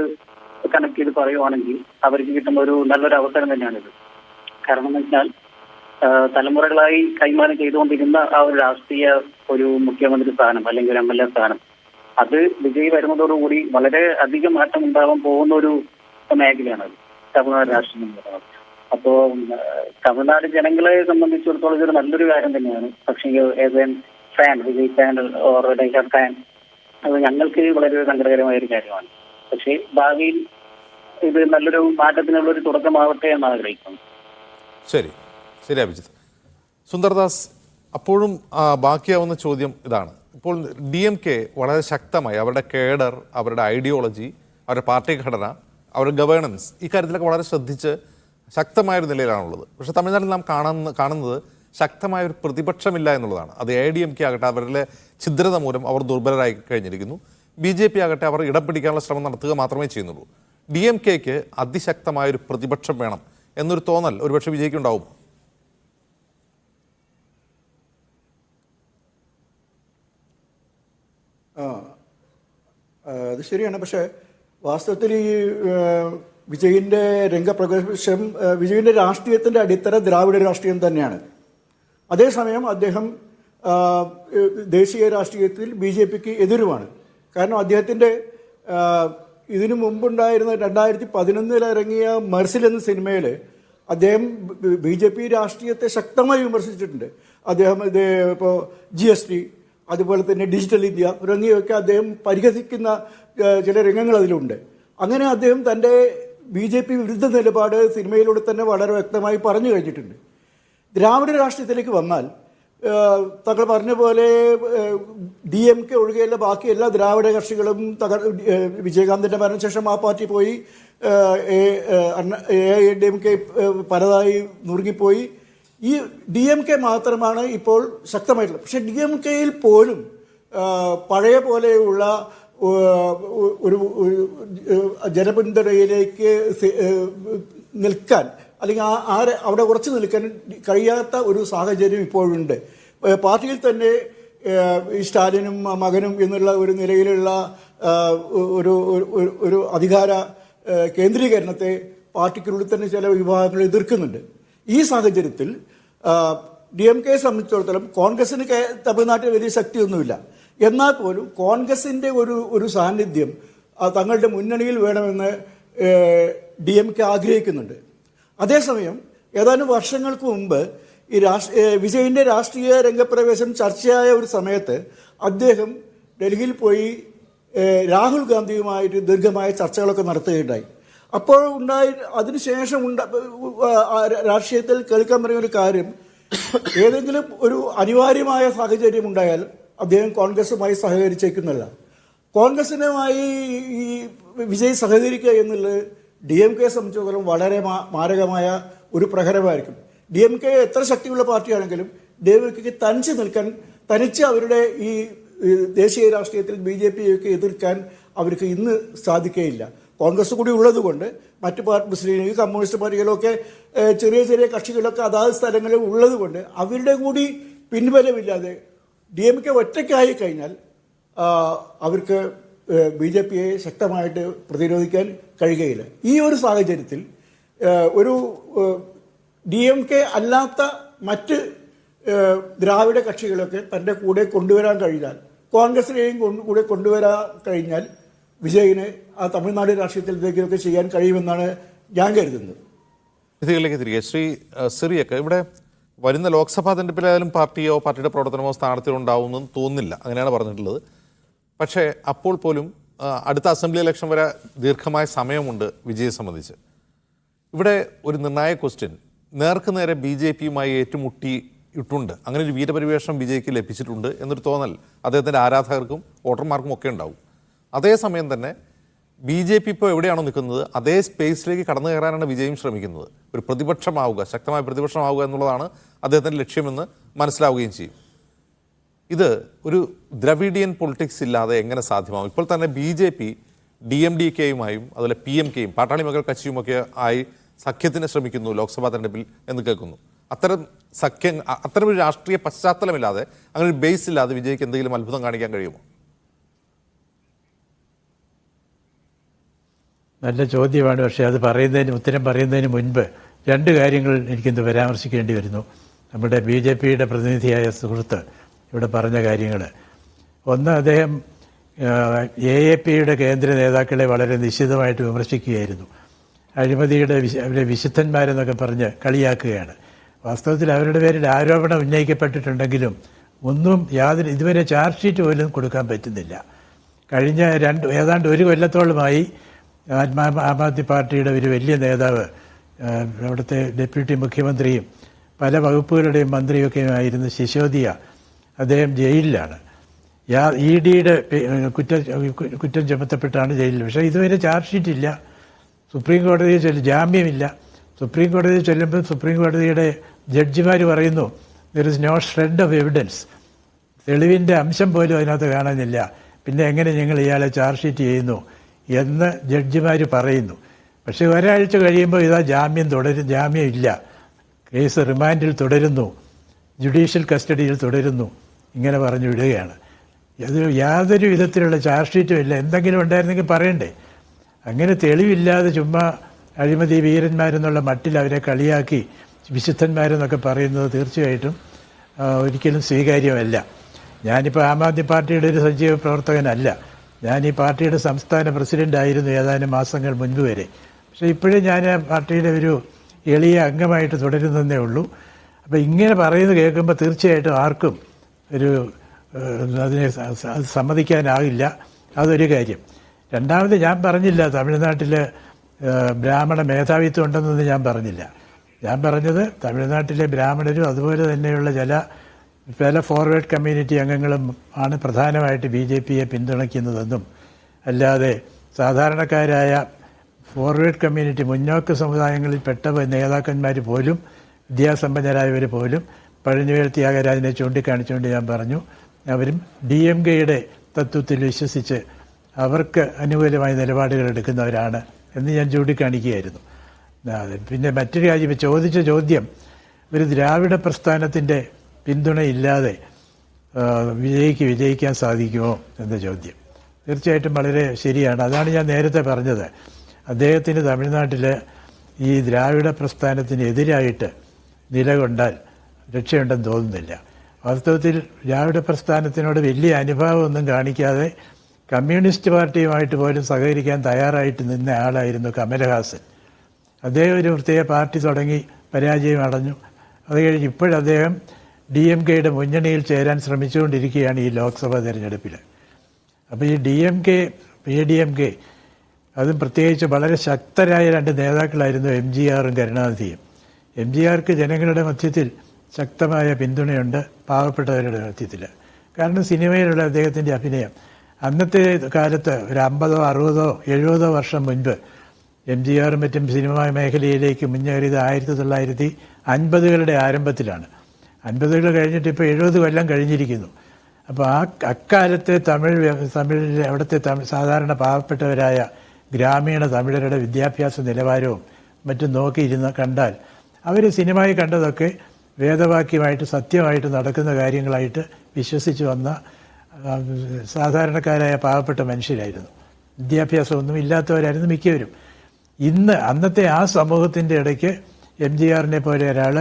കണക്ട് ചെയ്ത് പറയുവാണെങ്കിൽ അവർക്ക് കിട്ടുന്ന ഒരു നല്ലൊരു അവസരം തന്നെയാണിത്. കാരണം എന്ന് വെച്ചാൽ തലമുറകളായി കൈമാറ്റം ചെയ്തുകൊണ്ടിരുന്ന ആ ഒരു രാഷ്ട്രീയ ഒരു മുഖ്യമന്ത്രി സ്ഥാനം അല്ലെങ്കിൽ ഒരു MLA സ്ഥാനം, അത് വിജയ് വരുന്നതോടുകൂടി വളരെ അധികം മാറ്റം ഉണ്ടാവാൻ പോകുന്ന ഒരു മേഖലയാണത് തമിഴ്നാട് രാഷ്ട്രീയം. അപ്പോ തമിഴ്നാട് ജനങ്ങളെ സംബന്ധിച്ചിടത്തോളം ഇതൊരു നല്ലൊരു കാര്യം തന്നെയാണ്. പക്ഷേ as A fan, Vijay fan or fan, അത് ഞങ്ങൾക്ക് വളരെ സങ്കടകരമായ ഒരു കാര്യമാണ്. പക്ഷേ ഭാവിയിൽ ഇത് നല്ലൊരു മാറ്റത്തിനുള്ള ഒരു തുടക്കമാവട്ടെ എന്ന് ആഗ്രഹിക്കുന്നു. ശരി ശരി അഭിജിത്ത്. സുന്ദർദാസ്, അപ്പോഴും ബാക്കിയാവുന്ന ചോദ്യം ഇതാണ്. ഇപ്പോൾ DMK വളരെ ശക്തമായി അവരുടെ കേഡർ, അവരുടെ ഐഡിയോളജി, അവരുടെ പാർട്ടി ഘടന, അവരുടെ ഗവേണൻസ്, ഇക്കാര്യത്തിലൊക്കെ വളരെ ശ്രദ്ധിച്ച് ശക്തമായൊരു നിലയിലാണുള്ളത്. പക്ഷേ തമിഴ്നാട്ടിൽ നാം കാണുന്നത് ശക്തമായൊരു പ്രതിപക്ഷമില്ല എന്നുള്ളതാണ്. അത് AIADMK ആകട്ടെ അവരിലെ ഛിദ്രത മൂലം അവർ ദുർബലരായി കഴിഞ്ഞിരിക്കുന്നു. BJP ആകട്ടെ അവർ ഇടം പിടിക്കാനുള്ള ശ്രമം നടത്തുക മാത്രമേ ചെയ്യുന്നുള്ളൂ. DMKക്ക് അതിശക്തമായൊരു പ്രതിപക്ഷം വേണം എന്നൊരു തോന്നൽ ഒരുപക്ഷെ വിജയ്ക്ക് ഉണ്ടാവും. അത് ശരിയാണ്. പക്ഷേ വാസ്തവത്തിൽ ഈ വിജയിൻ്റെ രംഗപ്രവേശം, വിജയിൻ്റെ രാഷ്ട്രീയത്തിൻ്റെ അടിത്തറ ദ്രാവിഡ രാഷ്ട്രീയം തന്നെയാണ്. അതേസമയം അദ്ദേഹം ദേശീയ രാഷ്ട്രീയത്തിൽ BJPക്ക് എതിരുമാണ്. കാരണം അദ്ദേഹത്തിൻ്റെ ഇതിനു മുമ്പുണ്ടായിരുന്ന 2011 ഇറങ്ങിയ മെർസിൽ എന്ന സിനിമയിൽ അദ്ദേഹം BJP രാഷ്ട്രീയത്തെ ശക്തമായി വിമർശിച്ചിട്ടുണ്ട്. അദ്ദേഹം ഇത് ഇപ്പോൾ GST, അതുപോലെ തന്നെ ഡിജിറ്റൽ ഇന്ത്യ തുടങ്ങിയൊക്കെ അദ്ദേഹം പരിഹസിക്കുന്ന ചില രംഗങ്ങൾ അതിലുണ്ട്. അങ്ങനെ അദ്ദേഹം തൻ്റെ BJP വിരുദ്ധ നിലപാട് സിനിമയിലൂടെ തന്നെ വളരെ വ്യക്തമായി പറഞ്ഞു കഴിഞ്ഞിട്ടുണ്ട്. ദ്രാവിഡ രാഷ്ട്രീയത്തിലേക്ക് വന്നാൽ താങ്കൾ പറഞ്ഞ പോലെ DMK ഒഴികെയുള്ള ബാക്കി എല്ലാ ദ്രാവിഡ കക്ഷികളും വിജയകാന്തിൻ്റെ മരണശേഷം ആ പാർട്ടി പോയി, AIADMK പലതായി നുറുങ്ങിപ്പോയി. ഈ DMK മാത്രമാണ് ഇപ്പോൾ ശക്തമായിട്ടുള്ളത്. പക്ഷെ DMKയിൽ പോലും പഴയ പോലെയുള്ള ഒരു ജനപിന്തുണയിലേക്ക് നിൽക്കാൻ അല്ലെങ്കിൽ അവിടെ ഉറച്ചു നിൽക്കാൻ കഴിയാത്ത ഒരു സാഹചര്യം ഇപ്പോഴുണ്ട്. പാർട്ടിയിൽ തന്നെ ഈ സ്റ്റാലിനും മകനും എന്നുള്ള ഒരു നിലയിലുള്ള ഒരു അധികാര കേന്ദ്രീകരണത്തെ പാർട്ടിക്കുള്ളിൽ തന്നെ ചില വിഭാഗങ്ങൾ എതിർക്കുന്നുണ്ട്. ഈ സാഹചര്യത്തിൽ DMKയെ സംബന്ധിച്ചിടത്തോളം കോൺഗ്രസിന് തമിഴ്നാട്ടിൽ വലിയ ശക്തിയൊന്നുമില്ല. എന്നാൽ പോലും കോൺഗ്രസിൻ്റെ ഒരു സാന്നിധ്യം തങ്ങളുടെ മുന്നണിയിൽ വേണമെന്ന് DMK ആഗ്രഹിക്കുന്നുണ്ട്. അതേസമയം ഏതാനും വർഷങ്ങൾക്ക് മുമ്പ് ഈ വിജയിൻ്റെ രാഷ്ട്രീയ രംഗപ്രവേശം ചർച്ചയായ ഒരു സമയത്ത് അദ്ദേഹം ഡൽഹിയിൽ പോയി രാഹുൽ ഗാന്ധിയുമായിട്ട് ദീർഘമായ ചർച്ചകളൊക്കെ നടത്തുകയുണ്ടായി. അപ്പോൾ അതിനുശേഷം രാഷ്ട്രീയത്തിൽ കേൾക്കാൻ പറയുന്ന ഒരു കാര്യം, ഏതെങ്കിലും ഒരു അനിവാര്യമായ സാഹചര്യം ഉണ്ടായാൽ അദ്ദേഹം കോൺഗ്രസുമായി സഹകരിച്ചേക്കുന്നല്ല. കോൺഗ്രസിനുമായി ഈ വിജയ് സഹകരിക്കുക എന്നുള്ളത് DMKയെ സംബന്ധിച്ചിടത്തോളം വളരെ മാരകമായ ഒരു പ്രഹരമായിരിക്കും. DMK എത്ര ശക്തിയുള്ള പാർട്ടിയാണെങ്കിലും DMKക്ക് തനിച്ച് അവരുടെ ഈ ദേശീയ രാഷ്ട്രീയത്തിൽ BJPയൊക്കെ എതിർക്കാൻ അവർക്ക് ഇന്ന് സാധിക്കുകയില്ല. കോൺഗ്രസ് കൂടി ഉള്ളതുകൊണ്ട് മറ്റ് മുസ്ലിം ലീഗ്, കമ്മ്യൂണിസ്റ്റ് പാർട്ടികളൊക്കെ ചെറിയ ചെറിയ കക്ഷികളൊക്കെ അതാത് സ്ഥലങ്ങളിൽ ഉള്ളതുകൊണ്ട് അവരുടെ കൂടി പിൻബലമില്ലാതെ DMK ഒറ്റയ്ക്കായി കഴിഞ്ഞാൽ അവർക്ക് BJPയെ ശക്തമായിട്ട് പ്രതിരോധിക്കാൻ കഴിയുകയില്ല. ഈ ഒരു സാഹചര്യത്തിൽ ഒരു DMK അല്ലാത്ത മറ്റ് ദ്രാവിഡ കക്ഷികളൊക്കെ തൻ്റെ കൂടെ കൊണ്ടുവരാൻ കഴിഞ്ഞാൽ, കോൺഗ്രസിനെയും കൂടെ കൊണ്ടുവരാൻ കഴിഞ്ഞാൽ വിജയിന് ആ തമിഴ്നാട് രാഷ്ട്രീയത്തിൽ എന്തെങ്കിലുമൊക്കെ ചെയ്യാൻ കഴിയുമെന്നാണ് ഞാൻ കരുതുന്നത്. ഇതിലേക്ക് തിരികെ ശ്രീ സിറിയക്ക്, ഇവിടെ വരുന്ന ലോക്സഭാ തെരഞ്ഞെടുപ്പിലായാലും പാർട്ടിയോ പാർട്ടിയുടെ പ്രവർത്തനമോ സ്ഥാനാർത്ഥിയോ ഉണ്ടാവുമെന്ന് തോന്നുന്നില്ല, അങ്ങനെയാണ് പറഞ്ഞിട്ടുള്ളത്. പക്ഷേ അപ്പോൾ പോലും അടുത്ത അസംബ്ലി ഇലക്ഷൻ വരെ ദീർഘമായ സമയമുണ്ട് വിജയെ സംബന്ധിച്ച്. ഇവിടെ ഒരു നിർണായക ക്വസ്റ്റ്യൻ, നേർക്ക് നേരെ BJPയുമായി ഏറ്റുമുട്ടിയിട്ടുണ്ട്, അങ്ങനെ ഒരു വീരപരിവേഷം വിജയ്ക്ക് ലഭിച്ചിട്ടുണ്ട് എന്നൊരു തോന്നൽ അദ്ദേഹത്തിൻ്റെ ആരാധകർക്കും വോട്ടർമാർക്കും ഒക്കെ ഉണ്ടാവും. അതേസമയം തന്നെ BJP ഇപ്പോൾ എവിടെയാണോ നിൽക്കുന്നത് അതേ സ്പേസിലേക്ക് കടന്നു കയറാനാണ് വിജയും ശ്രമിക്കുന്നത്. ഒരു പ്രതിപക്ഷമാവുക, ശക്തമായ പ്രതിപക്ഷമാവുക എന്നുള്ളതാണ് അദ്ദേഹത്തിൻ്റെ ലക്ഷ്യമെന്ന് മനസ്സിലാവുകയും ചെയ്യും. ഇത് ഒരു ദ്രവിഡിയൻ പൊളിറ്റിക്സ് ഇല്ലാതെ എങ്ങനെ സാധ്യമാവും? ഇപ്പോൾ തന്നെ BJP DMDKയുമായും അതുപോലെ PMKയും പാട്ടാളി മകൾ കക്ഷിയുമൊക്കെ ആയി സഖ്യത്തിന് ശ്രമിക്കുന്നു ലോക്സഭാ തെരഞ്ഞെടുപ്പിൽ എന്ന് കേൾക്കുന്നു. അത്തരമൊരു രാഷ്ട്രീയ പശ്ചാത്തലമില്ലാതെ, അങ്ങനെ ഒരു ബേസ് ഇല്ലാതെ വിജയ്ക്ക് എന്തെങ്കിലും അത്ഭുതം കാണിക്കാൻ കഴിയുമോ? നല്ല ചോദ്യമാണ്. പക്ഷേ അത് ഉത്തരം പറയുന്നതിന് മുൻപ് രണ്ട് കാര്യങ്ങൾ എനിക്കിന്ന് പരാമർശിക്കേണ്ടി വരുന്നു. നമ്മുടെ BJPയുടെ പ്രതിനിധിയായ സുഹൃത്ത് ഇവിടെ പറഞ്ഞ കാര്യങ്ങൾ. ഒന്ന്, അദ്ദേഹം AAPയുടെ കേന്ദ്ര നേതാക്കളെ വളരെ നിശ്ചിതമായിട്ട് വിമർശിക്കുകയായിരുന്നു. അഴിമതിയുടെ അവരെ വിശുദ്ധന്മാരെന്നൊക്കെ പറഞ്ഞ് കളിയാക്കുകയാണ്. വാസ്തവത്തിൽ അവരുടെ പേരിൽ ആരോപണം ഉന്നയിക്കപ്പെട്ടിട്ടുണ്ടെങ്കിലും ഇതുവരെ ചാർജ് ഷീറ്റ് പോലും കൊടുക്കാൻ പറ്റുന്നില്ല. കഴിഞ്ഞ ഏതാണ്ട് ഒരു കൊല്ലത്തോളമായി ആം ആദ്മി പാർട്ടിയുടെ ഒരു വലിയ നേതാവ്, അവിടുത്തെ ഡെപ്യൂട്ടി മുഖ്യമന്ത്രിയും പല വകുപ്പുകളുടെയും മന്ത്രിയൊക്കെയുമായിരുന്ന സിസോദിയ, അദ്ദേഹം ജയിലിലാണ്. EDയുടെ കുറ്റം ചുമത്തപ്പെട്ടാണ് ജയിലിൽ. പക്ഷേ ഇതുവരെ ചാർജ് ഷീറ്റ് ഇല്ല. സുപ്രീം കോടതിയിൽ ജാമ്യമില്ല. സുപ്രീം കോടതിയിൽ ചെല്ലുമ്പോൾ സുപ്രീം കോടതിയുടെ ജഡ്ജിമാർ പറയുന്നു there is no shred of evidence, തെളിവിൻ്റെ അംശം പോലും അതിനകത്ത് കാണാനില്ല, പിന്നെ എങ്ങനെ ഞങ്ങൾ ഇയാളെ ചാർജ് ഷീറ്റ് ചെയ്യുന്നു എന്ന് ജഡ്ജിമാർ പറയുന്നു. പക്ഷേ ഒരാഴ്ച കഴിയുമ്പോൾ ഇതാ ജാമ്യമില്ല, കേസ് റിമാൻഡിൽ തുടരുന്നു, ജുഡീഷ്യൽ കസ്റ്റഡിയിൽ തുടരുന്നു, ഇങ്ങനെ പറഞ്ഞു വിടുകയാണ്. അത് യാതൊരു വിധത്തിലുള്ള ചാർജ് ഷീറ്റും ഇല്ല. എന്തെങ്കിലും ഉണ്ടായിരുന്നെങ്കിൽ പറയണ്ടേ? അങ്ങനെ തെളിവില്ലാതെ ചുമ്മാ അഴിമതി വീരന്മാരെന്നുള്ള മട്ടിൽ അവരെ കളിയാക്കി വിശുദ്ധന്മാരെന്നൊക്കെ പറയുന്നത് തീർച്ചയായിട്ടും ഒരിക്കലും സ്വീകാര്യമല്ല. ഞാനിപ്പോൾ ആം ആദ്മി പാർട്ടിയുടെ ഒരു സജീവ പ്രവർത്തകനല്ല. ഞാൻ ഈ പാർട്ടിയുടെ സംസ്ഥാന പ്രസിഡൻ്റായിരുന്നു ഏതാനും മാസങ്ങൾ മുൻപ് വരെ. പക്ഷേ ഇപ്പോഴും ഞാൻ ആ പാർട്ടിയുടെ ഒരു എളിയ അംഗമായിട്ട് തുടരുന്നതേ ഉള്ളൂ. അപ്പോൾ ഇങ്ങനെ പറയുന്നത് കേൾക്കുമ്പോൾ തീർച്ചയായിട്ടും ആർക്കും അതിനെ സമ്മതിക്കാനാകില്ല. അതൊരു കാര്യം. രണ്ടാമത്, ഞാൻ പറഞ്ഞില്ല തമിഴ്നാട്ടിൽ ബ്രാഹ്മണ മേധാവിത്വം ഉണ്ടെന്നൊന്നും ഞാൻ പറഞ്ഞില്ല. ഞാൻ പറഞ്ഞത് തമിഴ്നാട്ടിലെ ബ്രാഹ്മണരും അതുപോലെ തന്നെയുള്ള പല ഫോർവേഡ് കമ്മ്യൂണിറ്റി അംഗങ്ങളും ആണ് പ്രധാനമായിട്ട് BJPയെ പിന്തുണയ്ക്കുന്നതെന്നും, അല്ലാതെ സാധാരണക്കാരായ ഫോർവേഡ് കമ്മ്യൂണിറ്റി മുന്നോക്ക സമുദായങ്ങളിൽപ്പെട്ട നേതാക്കന്മാർ പോലും, വിദ്യാസമ്പന്നരായവർ പോലും, പഴനിവേൽ ത്യാഗരാജനെ ചൂണ്ടിക്കാണിച്ചുകൊണ്ട് ഞാൻ പറഞ്ഞു അവരും DMKയുടെ തത്വത്തിൽ വിശ്വസിച്ച് അവർക്ക് അനുകൂലമായ നിലപാടുകൾ എടുക്കുന്നവരാണ് എന്ന് ഞാൻ ചൂണ്ടിക്കാണിക്കുകയായിരുന്നു. പിന്നെ മറ്റൊരു കാര്യം, ചോദിച്ച ചോദ്യം, ഒരു ദ്രാവിഡ പ്രസ്ഥാനത്തിൻ്റെ പിന്തുണയില്ലാതെ വിജയിക്കാൻ സാധിക്കുമോ എന്ന ചോദ്യം തീർച്ചയായിട്ടും വളരെ ശരിയാണ്. അതാണ് ഞാൻ നേരത്തെ പറഞ്ഞത്. അദ്ദേഹത്തിന് തമിഴ്നാട്ടിൽ ഈ ദ്രാവിഡ പ്രസ്ഥാനത്തിനെതിരായിട്ട് നിലകൊണ്ടാൽ രക്ഷയുണ്ടെന്ന് തോന്നുന്നില്ല. വാസ്തവത്തിൽ ദ്രാവിഡ പ്രസ്ഥാനത്തിനോട് വലിയ അനുഭാവമൊന്നും കാണിക്കാതെ കമ്മ്യൂണിസ്റ്റ് പാർട്ടിയുമായിട്ട് പോലും സഹകരിക്കാൻ തയ്യാറായിട്ട് നിന്ന ആളായിരുന്നു കമലഹാസൻ. അദ്ദേഹം ഒരു പ്രത്യേക പാർട്ടി തുടങ്ങി പരാജയം അടഞ്ഞു. അത് കഴിഞ്ഞ് ഇപ്പോഴദ്ദേഹം DMKയുടെ മുന്നണിയിൽ ചേരാൻ ശ്രമിച്ചുകൊണ്ടിരിക്കുകയാണ് ഈ ലോക്സഭാ തെരഞ്ഞെടുപ്പിൽ. അപ്പോൾ ഈ ADMK അതും പ്രത്യേകിച്ച് വളരെ ശക്തരായ രണ്ട് നേതാക്കളായിരുന്നു MGRും കരുണാനിധിയും. MGRക്ക് ജനങ്ങളുടെ മധ്യത്തിൽ ശക്തമായ പിന്തുണയുണ്ട്, പാവപ്പെട്ടവരുടെ മധ്യത്തിൽ. കാരണം സിനിമയിലുള്ള അദ്ദേഹത്തിൻ്റെ അഭിനയം. അന്നത്തെ കാലത്ത് ഒരു 50, 60, 70 വർഷം മുൻപ് MGRും മറ്റും സിനിമാ മേഖലയിലേക്ക് മുന്നേറിയത് 1950കളുടെ ആരംഭത്തിലാണ്. 50കൾ കഴിഞ്ഞിട്ട് ഇപ്പോൾ 70 കൊല്ലം കഴിഞ്ഞിരിക്കുന്നു. അപ്പോൾ അക്കാലത്തെ തമിഴിൽ അവിടുത്തെ സാധാരണ പാവപ്പെട്ടവരായ ഗ്രാമീണ തമിഴരുടെ വിദ്യാഭ്യാസ നിലവാരവും മറ്റും നോക്കിയിരുന്ന് കണ്ടാൽ അവർ സിനിമയിൽ കണ്ടതൊക്കെ വേദവാക്യമായിട്ട് സത്യമായിട്ട് നടക്കുന്ന കാര്യങ്ങളായിട്ട് വിശ്വസിച്ച് വന്ന സാധാരണക്കാരായ പാവപ്പെട്ട മനുഷ്യരായിരുന്നു. വിദ്യാഭ്യാസമൊന്നും ഇല്ലാത്തവരായിരുന്നു മിക്കവരും. അന്നത്തെ ആ സമൂഹത്തിൻ്റെ ഇടയ്ക്ക് MGRനെ പോലെ ഒരാൾ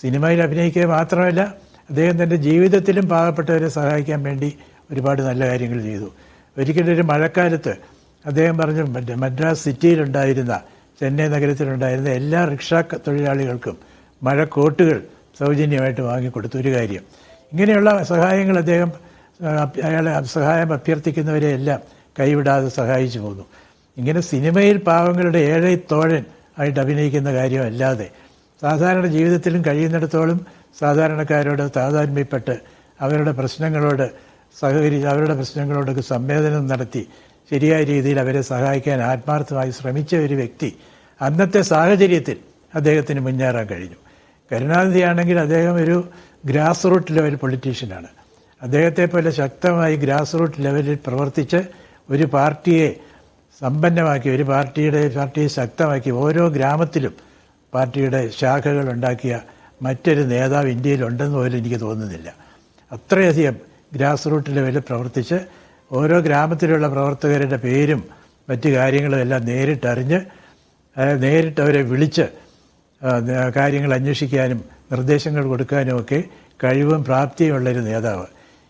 സിനിമയിൽ അഭിനയിക്കുക മാത്രമല്ല, അദ്ദേഹം തൻ്റെ ജീവിതത്തിലും പാവപ്പെട്ടവരെ സഹായിക്കാൻ വേണ്ടി ഒരുപാട് നല്ല കാര്യങ്ങൾ ചെയ്തു. ഒരിക്കലൊരു മഴക്കാലത്ത് അദ്ദേഹം പറഞ്ഞു, മദ്രാസ് സിറ്റിയിലുണ്ടായിരുന്ന, ചെന്നൈ നഗരത്തിലുണ്ടായിരുന്ന എല്ലാ റിക്ഷാ തൊഴിലാളികൾക്കും മഴക്കോട്ടുകൾ സൗജന്യമായിട്ട് വാങ്ങിക്കൊടുത്തു. ഒരു കാര്യം. ഇങ്ങനെയുള്ള സഹായങ്ങൾ അദ്ദേഹം അയാളെ സഹായം അഭ്യർത്ഥിക്കുന്നവരെ എല്ലാം കൈവിടാതെ സഹായിച്ചു പോന്നു. ഇങ്ങനെ സിനിമയിൽ പാവങ്ങളുടെ തോഴൻ ആയിട്ട് അഭിനയിക്കുന്ന കാര്യമല്ലാതെ സാധാരണ ജീവിതത്തിലും കഴിയുന്നിടത്തോളം സാധാരണക്കാരോട് താതാത്മ്യപ്പെട്ട് അവരുടെ പ്രശ്നങ്ങളോട് അവരുടെ പ്രശ്നങ്ങളോടൊക്കെ സംവേദനം നടത്തി ശരിയായ രീതിയിൽ അവരെ സഹായിക്കാൻ ആത്മാർത്ഥമായി ശ്രമിച്ച ഒരു വ്യക്തി അന്നത്തെ സാഹചര്യത്തിൽ അദ്ദേഹത്തിന് മുന്നേറാൻ കഴിഞ്ഞു. കരുണാനിധിയാണെങ്കിൽ അദ്ദേഹം ഒരു ഗ്രാസ് റൂട്ട് ലെവൽ പൊളിറ്റീഷ്യനാണ്. അദ്ദേഹത്തെ പോലെ ശക്തമായി ഗ്രാസ് റൂട്ട് ലെവലിൽ പ്രവർത്തിച്ച് ഒരു പാർട്ടിയെ സമ്പന്നമാക്കി, ഒരു പാർട്ടിയെ ശക്തമാക്കി, ഓരോ ഗ്രാമത്തിലും പാർട്ടിയുടെ ശാഖകൾ ഉണ്ടാക്കിയ മറ്റൊരു നേതാവ് ഇന്ത്യയിലുണ്ടെന്ന് പോലും എനിക്ക് തോന്നുന്നില്ല. അത്രയധികം ഗ്രാസ് റൂട്ട് ലെവലിൽ പ്രവർത്തിച്ച് ഓരോ ഗ്രാമത്തിലുള്ള പ്രവർത്തകരുടെ പേരും മറ്റു കാര്യങ്ങളും എല്ലാം നേരിട്ടറിഞ്ഞ് നേരിട്ട് അവരെ വിളിച്ച് കാര്യങ്ങൾ അന്വേഷിക്കാനും നിർദ്ദേശങ്ങൾ കൊടുക്കാനും ഒക്കെ കഴിവും പ്രാപ്തിയുമുള്ളൊരു നേതാവ്.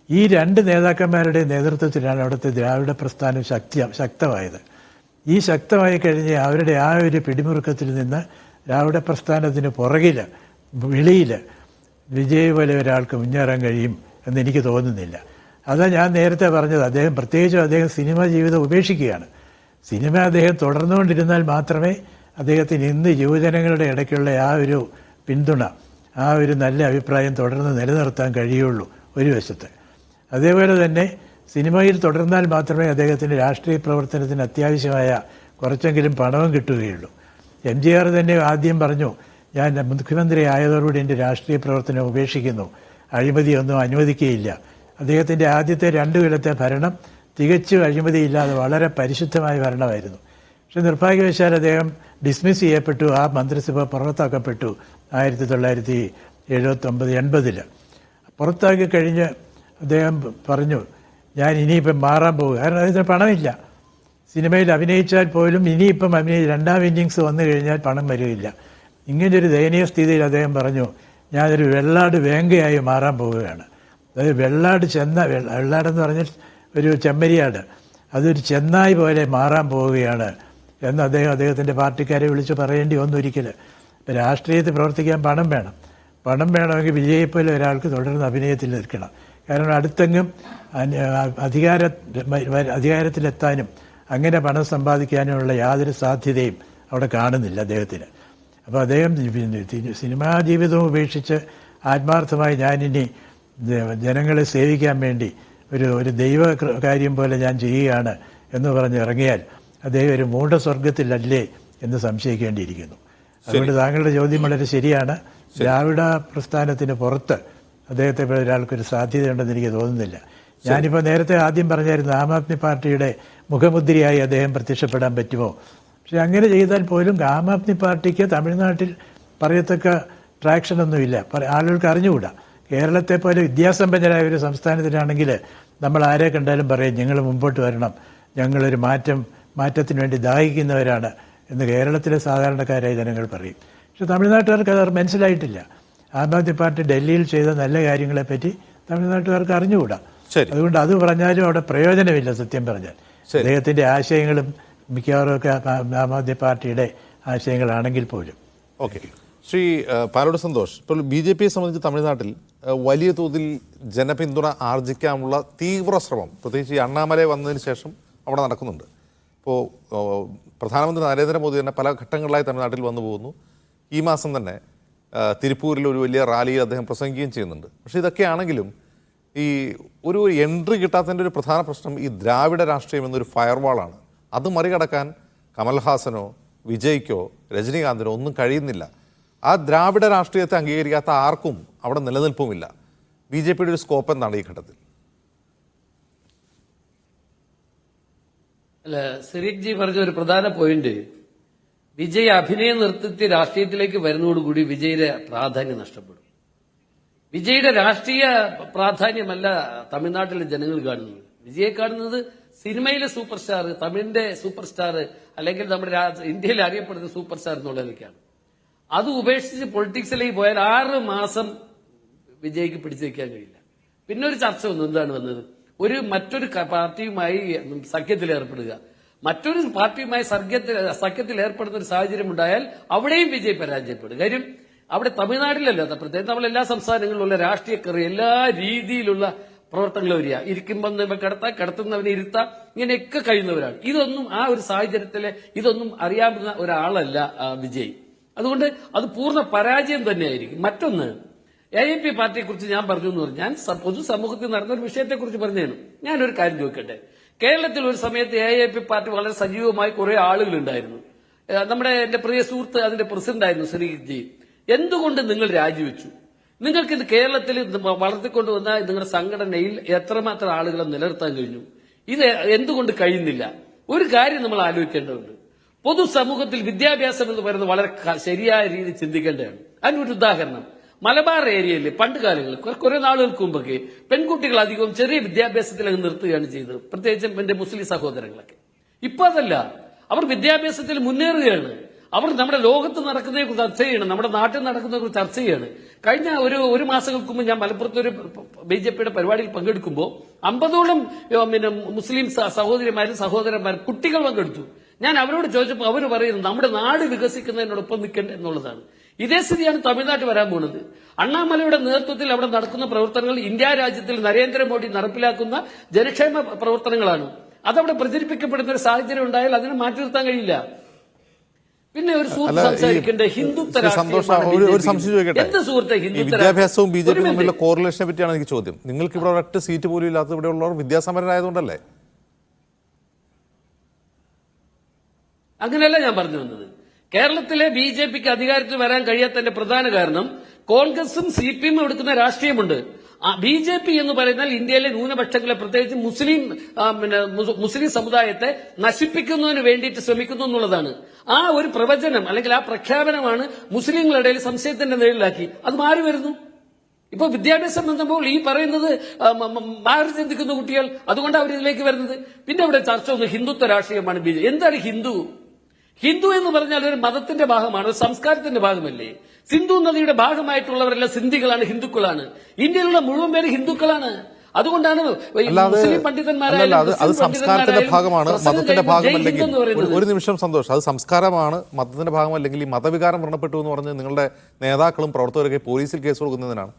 ഈ രണ്ട് നേതാക്കന്മാരുടെ നേതൃത്വത്തിലാണ് അവിടുത്തെ ദ്രാവിഡ പ്രസ്ഥാനം ശക്തമായത്. ഈ ശക്തമായി കഴിഞ്ഞ് അവരുടെ ആ ഒരു പിടിമുറുക്കത്തിൽ നിന്ന് ദ്രാവിഡ പ്രസ്ഥാനത്തിന് പുറകിൽ വെളിയിൽ വിജയ് പോലെ ഒരാൾക്ക് മുന്നേറാൻ കഴിയും എന്നെനിക്ക് തോന്നുന്നില്ല. അതാ ഞാൻ നേരത്തെ പറഞ്ഞത്. പ്രത്യേകിച്ചും സിനിമ ജീവിതം ഉപേക്ഷിക്കുകയാണ്. സിനിമ അദ്ദേഹം തുടർന്നുകൊണ്ടിരുന്നാൽ മാത്രമേ അദ്ദേഹത്തിന് ഇന്ന് യുവജനങ്ങളുടെ ഇടയ്ക്കുള്ള ആ ഒരു പിന്തുണ, ആ ഒരു നല്ല അഭിപ്രായം തുടർന്ന് നിലനിർത്താൻ കഴിയുള്ളൂ ഒരു വശത്ത്. അതേപോലെ തന്നെ സിനിമയിൽ തുടർന്നാൽ മാത്രമേ അദ്ദേഹത്തിന് രാഷ്ട്രീയ പ്രവർത്തനത്തിന് അത്യാവശ്യമായ കുറച്ചെങ്കിലും പണവും കിട്ടുകയുള്ളൂ. MGR തന്നെ ആദ്യം പറഞ്ഞു, ഞാൻ മുഖ്യമന്ത്രി ആയതോടുകൂടി എൻ്റെ രാഷ്ട്രീയ പ്രവർത്തനം ഉപേക്ഷിക്കുന്നു, അഴിമതിയൊന്നും അനുവദിക്കുകയില്ല. അദ്ദേഹത്തിൻ്റെ ആദ്യത്തെ 2 കൊല്ലത്തെ ഭരണം തികച്ചും അഴിമതിയില്ലാതെ വളരെ പരിശുദ്ധമായ ഭരണമായിരുന്നു. പക്ഷെ നിർഭാഗ്യവശാൽ അദ്ദേഹം ഡിസ്മിസ് ചെയ്യപ്പെട്ടു. ആ മന്ത്രിസഭ പുറത്താക്കപ്പെട്ടു 1979-80. പുറത്താക്കി കഴിഞ്ഞ് അദ്ദേഹം പറഞ്ഞു, ഞാൻ ഇനിയിപ്പം മാറാൻ പോകുക. കാരണം അതിന് പണമില്ല. സിനിമയിൽ അഭിനയിച്ചാൽ പോലും ഇനിയിപ്പം രണ്ടാം ഇന്നിങ്സ് വന്നു കഴിഞ്ഞാൽ പണം വരികയില്ല. ഇങ്ങനൊരു ദയനീയ സ്ഥിതിയിൽ അദ്ദേഹം പറഞ്ഞു, ഞാനൊരു വെള്ളാട് വേങ്കയായി മാറാൻ പോവുകയാണ്. അതായത് വെള്ളാടെന്ന് പറഞ്ഞാൽ ഒരു ചെമ്മരിയാട്, അതൊരു ചെന്നായി പോലെ മാറാൻ പോവുകയാണ് എന്ന് അദ്ദേഹത്തിൻ്റെ പാർട്ടിക്കാരെ വിളിച്ച് പറയേണ്ടി വന്നു ഒരിക്കൽ. ഇപ്പം രാഷ്ട്രീയത്തിൽ പ്രവർത്തിക്കാൻ പണം വേണം. പണം വേണമെങ്കിൽ വിജയെപ്പോലെ ഒരാൾക്ക് തുടർന്ന് അഭിനയത്തിൽ നിൽക്കണം. കാരണം അടുത്തെങ്ങും അധികാരത്തിലെത്താനും അങ്ങനെ പണം സമ്പാദിക്കാനുമുള്ള യാതൊരു സാധ്യതയും അവിടെ കാണുന്നില്ല അദ്ദേഹത്തിന്. അപ്പോൾ അദ്ദേഹം സിനിമാ ജീവിതവും ഉപേക്ഷിച്ച് ആത്മാർത്ഥമായി ഞാനിനി ജനങ്ങളെ സേവിക്കാൻ വേണ്ടി ഒരു ദൈവ കാര്യം പോലെ ഞാൻ ചെയ്യുകയാണ് എന്ന് പറഞ്ഞ് ഇറങ്ങിയാൽ അദ്ദേഹം ഒരു മൂഢസ്വർഗത്തിലല്ലേ എന്ന് സംശയിക്കേണ്ടിയിരിക്കുന്നു. അതുകൊണ്ട് താങ്കളുടെ ചോദ്യം വളരെ ശരിയാണ്. ദ്രാവിഡ പ്രസ്ഥാനത്തിന് പുറത്ത് അദ്ദേഹത്തെ പോലെ ഒരാൾക്കൊരു സാധ്യതയുണ്ടെന്ന് എനിക്ക് തോന്നുന്നില്ല. ഞാനിപ്പോൾ നേരത്തെ ആദ്യം പറഞ്ഞായിരുന്നു, ആം ആദ്മി പാർട്ടിയുടെ മുഖമുദ്രയായി അദ്ദേഹം പ്രത്യക്ഷപ്പെടാൻ പറ്റുമോ? പക്ഷെ അങ്ങനെ ചെയ്താൽ പോലും ആം ആദ്മി പാർട്ടിക്ക് തമിഴ്നാട്ടിൽ പറയത്തക്ക ട്രാക്ഷനൊന്നുമില്ല. ആളുകൾക്ക് അറിഞ്ഞുകൂടാ. കേരളത്തെ പോലെ വിദ്യാസമ്പന്നരായ ഒരു സംസ്ഥാനത്തിനാണെങ്കിൽ നമ്മൾ ആരെ കണ്ടാലും പറയും, ഞങ്ങൾ മുമ്പോട്ട് വരണം, ഞങ്ങളൊരു മാറ്റത്തിന് വേണ്ടി ദാഹിക്കുന്നവരാണ് എന്ന് കേരളത്തിലെ സാധാരണക്കാരായ ജനങ്ങൾ പറയും. പക്ഷെ തമിഴ്നാട്ടുകാർക്ക് അത് മനസ്സിലായിട്ടില്ല. ആം ആദ്മി പാർട്ടി ഡൽഹിയിൽ ചെയ്ത നല്ല കാര്യങ്ങളെപ്പറ്റി തമിഴ്നാട്ടുകാർക്ക് അറിഞ്ഞുകൂടാ. അതുകൊണ്ട് അത് പറഞ്ഞാലും അവിടെ പ്രയോജനമില്ല. സത്യം പറഞ്ഞാൽ അദ്ദേഹത്തിൻ്റെ ആശയങ്ങളും മിക്കവാറും ഒക്കെ ആം ആദ്മി പാർട്ടിയുടെ ആശയങ്ങളാണെങ്കിൽ പോലും. ഓക്കെ, ശ്രീ പാലോട് സന്തോഷ്, ഇപ്പോൾ BJPയെ സംബന്ധിച്ച് തമിഴ്നാട്ടിൽ വലിയ തോതിൽ ജനപിന്തുണ ആർജിക്കാനുള്ള തീവ്ര ശ്രമം പ്രത്യേകിച്ച് ഈ അണ്ണാമലൈ വന്നതിന് ശേഷം അവിടെ നടക്കുന്നുണ്ട്. ഇപ്പോൾ പ്രധാനമന്ത്രി നരേന്ദ്രമോദി തന്നെ പല ഘട്ടങ്ങളിലായി തമിഴ്നാട്ടിൽ വന്നു പോകുന്നു. ഈ മാസം തന്നെ തിരുപ്പൂരിൽ ഒരു വലിയ റാലിയിൽ അദ്ദേഹം പ്രസംഗിക്കുകയും ചെയ്യുന്നുണ്ട്. പക്ഷേ ഇതൊക്കെയാണെങ്കിലും ഈ ഒരു എൻട്രി കിട്ടാത്തതിൻ്റെ ഒരു പ്രധാന പ്രശ്നം ഈ ദ്രാവിഡ രാഷ്ട്രീയം എന്നൊരു ഫയർവാളാണ്. അത് മറികടക്കാൻ കമൽഹാസനോ വിജയ്ക്കോ രജനീകാന്തിനോ ഒന്നും കഴിയുന്നില്ല. ആ ദ്രാവിഡ രാഷ്ട്രീയത്തെ അംഗീകരിക്കാത്ത ആർക്കും അവിടെ നിലനിൽപ്പുമില്ല. BJPയുടെ ഒരു സ്കോപ്പ് എന്താണ് ഈ ഘട്ടത്തിൽ? അല്ല, സിറിയക് ജി പറഞ്ഞ ഒരു പ്രധാന പോയിന്റ്, വിജയ് അഭിനയം നിർത്തി രാഷ്ട്രീയത്തിലേക്ക് വരുന്നതോടുകൂടി വിജയുടെ പ്രാധാന്യം നഷ്ടപ്പെടും. വിജയുടെ രാഷ്ട്രീയ പ്രാധാന്യമല്ല തമിഴ്നാട്ടിലെ ജനങ്ങൾ കാണുന്നത്. വിജയെ കാണുന്നത് സിനിമയിലെ സൂപ്പർ സ്റ്റാർ, തമിഴിന്റെ സൂപ്പർ സ്റ്റാർ, അല്ലെങ്കിൽ നമ്മുടെ ഇന്ത്യയിൽ അറിയപ്പെടുന്ന സൂപ്പർ സ്റ്റാർ എന്നുള്ളതൊക്കെയാണ്. അത് ഉപേക്ഷിച്ച് പൊളിറ്റിക്സിലേക്ക് പോയാൽ 6 മാസം വിജയ്ക്ക് പിടിച്ചു നിൽക്കാൻ കഴിയില്ല. പിന്നെ ഒരു ചർച്ച വന്നു. എന്താണ് വന്നത്? മറ്റൊരു പാർട്ടിയുമായി സഖ്യത്തിൽ ഏർപ്പെടുക. മറ്റൊരു പാർട്ടിയുമായി സഖ്യത്തിൽ ഏർപ്പെടുന്ന ഒരു സാഹചര്യം ഉണ്ടായാൽ അവിടെയും വിജയ് പരാജയപ്പെടും. കാര്യം അവിടെ തമിഴ്നാട്ടിലല്ല, പ്രത്യേകം നമ്മൾ എല്ലാ സംസ്ഥാനങ്ങളിലുള്ള രാഷ്ട്രീയക്കാർ എല്ലാ രീതിയിലുള്ള പ്രവർത്തനങ്ങൾ വരിക. ഇരിക്കുമ്പോൾ കിടത്തുന്നവനെ ഇരുത്താം, ഇങ്ങനെയൊക്കെ കഴിയുന്നവരാണ്. ഇതൊന്നും ആ ഒരു സാഹചര്യത്തില് ഇതൊന്നും അറിയാവുന്ന ഒരാളല്ല വിജയ്. അതുകൊണ്ട് അത് പൂർണ്ണ പരാജയം തന്നെയായിരിക്കും. മറ്റൊന്ന്, AIP പാർട്ടിയെ കുറിച്ച് ഞാൻ പറഞ്ഞു എന്ന് പറഞ്ഞാൽ, ഞാൻ പൊതുസമൂഹത്തിൽ നടന്ന ഒരു വിഷയത്തെക്കുറിച്ച് പറഞ്ഞതാണ്. ഞാനൊരു കാര്യം ചോദിക്കട്ടെ. കേരളത്തിൽ ഒരു സമയത്ത് AIP പാർട്ടി വളരെ സജീവമായി കുറെ ആളുകളുണ്ടായിരുന്നു. എന്റെ പ്രിയ സുഹൃത്ത് അതിന്റെ പ്രസിഡന്റായിരുന്നു സിറിയക് ജി. എന്തുകൊണ്ട് നിങ്ങൾ രാജിവെച്ചു? നിങ്ങൾക്ക് ഇത് കേരളത്തിൽ വളർത്തിക്കൊണ്ടുവന്ന നിങ്ങളുടെ സംഘടനയിൽ എത്രമാത്രം ആളുകളെ നിലനിർത്താൻ കഴിഞ്ഞു? ഇത് എന്തുകൊണ്ട് കഴിയുന്നില്ല? ഒരു കാര്യം നമ്മൾ ആലോചിക്കേണ്ടതുണ്ട്. പൊതുസമൂഹത്തിൽ വിദ്യാഭ്യാസം എന്ന് പറയുന്നത് വളരെ ശരിയായ രീതിയിൽ ചിന്തിക്കേണ്ടതാണ്. അതിനൊരു ഉദാഹരണം, മലബാർ ഏരിയയിൽ പണ്ട് കാലങ്ങളിൽ കുറെ നാളുകൾക്ക് മുമ്പൊക്കെ പെൺകുട്ടികൾ അധികവും ചെറിയ വിദ്യാഭ്യാസത്തിൽ അങ്ങ് നിർത്തുകയാണ് ചെയ്തത്, പ്രത്യേകിച്ചും എന്റെ മുസ്ലിം സഹോദരങ്ങളൊക്കെ. ഇപ്പൊ അതല്ല, അവർ വിദ്യാഭ്യാസത്തിൽ മുന്നേറുകയാണ്. അവർ നമ്മുടെ ലോകത്ത് നടക്കുന്നതിനെ കുറിച്ച് ചർച്ച ചെയ്യണം, നമ്മുടെ നാട്ടിൽ നടക്കുന്നതിനെ കുറിച്ച് ചർച്ച ചെയ്യാണ്. കഴിഞ്ഞ ഒരു മാസങ്ങൾക്ക് മുമ്പ് ഞാൻ മലപ്പുറത്ത് ഒരു BJPയുടെ പരിപാടിയിൽ പങ്കെടുക്കുമ്പോൾ 50ഓളം മുസ്ലിം സഹോദരിമാരും സഹോദരന്മാരും കുട്ടികൾ പങ്കെടുത്തു. ഞാൻ അവരോട് ചോദിച്ചപ്പോൾ അവർ പറയുന്നത് നമ്മുടെ നാട് വികസിക്കുന്നതിനോടൊപ്പം നിൽക്കേണ്ടത് എന്നുള്ളതാണ്. ഇതേ സ്ഥിതിയാണ് തമിഴ്നാട്ടിൽ വരാൻ പോകുന്നത്. അണ്ണാമലയുടെ നേതൃത്വത്തിൽ അവിടെ നടക്കുന്ന പ്രവർത്തനങ്ങൾ ഇന്ത്യ രാജ്യത്തിൽ നരേന്ദ്രമോദി നടപ്പിലാക്കുന്ന ജനക്ഷേമ പ്രവർത്തനങ്ങളാണ്. അതവിടെ പ്രചരിപ്പിക്കപ്പെടുന്ന ഒരു സാഹചര്യം ഉണ്ടായാൽ അതിനെ മാറ്റി നിർത്താൻ കഴിയില്ല. പിന്നെ ഒരു സുഹൃത്ത് സംസാരിക്കേണ്ട ഹിന്ദുത്വ വിദ്യാഭ്യാസവും BJP തമ്മിലുള്ള കോറിലേഷനെ പറ്റിയാണ് എനിക്ക് ചോദ്യം. നിങ്ങൾക്ക് ഇവിടെ ഒരൊറ്റ സീറ്റ് പോലും ഇല്ലാത്ത ഇവിടെ ഉള്ളവർ വിദ്യാസമ്പന്നരായതുകൊണ്ടല്ലേ? അങ്ങനെയല്ല ഞാൻ പറഞ്ഞു വന്നത്. കേരളത്തിലെ BJPക്ക് അധികാരത്തിൽ വരാൻ കഴിയാത്തതിന്റെ പ്രധാന കാരണം കോൺഗ്രസും CPM എടുക്കുന്ന രാഷ്ട്രീയമുണ്ട്. BJP എന്ന് പറയുന്നാൽ ഇന്ത്യയിലെ ന്യൂനപക്ഷങ്ങളെ, പ്രത്യേകിച്ച് മുസ്ലിം സമുദായത്തെ നശിപ്പിക്കുന്നതിന് വേണ്ടിയിട്ട് ശ്രമിക്കുന്നു എന്നുള്ളതാണ്. ആ ഒരു പ്രവചനം അല്ലെങ്കിൽ ആ പ്രഖ്യാപനമാണ് മുസ്ലിങ്ങളുടെ ഇടയിൽ സംശയത്തിന്റെ നിഴലിലാക്കി അത് മാറി വരുന്നു. ഇപ്പൊ വിദ്യാഭ്യാസം എന്നുമ്പോൾ ഈ പറയുന്നത് മാറി ചിന്തിക്കുന്ന കുട്ടികൾ, അതുകൊണ്ട് അവർ ഇതിലേക്ക് വരുന്നത്. പിന്നെ അവിടെ ചർച്ച ഒന്ന് ഹിന്ദുത്വ രാഷ്ട്രീയമാണ് BJP. എന്താണ് ഹിന്ദു? ഹിന്ദു എന്ന് പറഞ്ഞാൽ ഒരു മതത്തിന്റെ ഭാഗമാണ്, ഒരു സംസ്കാരത്തിന്റെ ഭാഗമല്ലേ? സിന്ധു നദിയുടെ ഭാഗമായിട്ടുള്ളവരെല്ലാം സിന്ധികളാണ്, ഹിന്ദുക്കളാണ്. ഇന്ത്യയിലുള്ള മുഴുവൻ പേര് ഹിന്ദുക്കളാണ്. അതുകൊണ്ടാണ് മുസ്ലിം പണ്ഡിതന്മാരായാലും അത് സംസ്കാരത്തിന്റെ ഭാഗമാണ്, മതത്തിന്റെ ഭാഗമല്ലെങ്കിൽ. ഒരു നിമിഷം സന്തോഷം, അത് സംസ്കാരമാണ്, മതത്തിന്റെ ഭാഗമല്ലെങ്കിൽ ഈ മതവികാരം വ്രണപ്പെട്ടു എന്ന് പറഞ്ഞ് നിങ്ങളുടെ നേതാക്കളും പ്രവർത്തകരൊക്കെ പോലീസിൽ കേസ് കൊടുക്കുന്നതിനാണ്.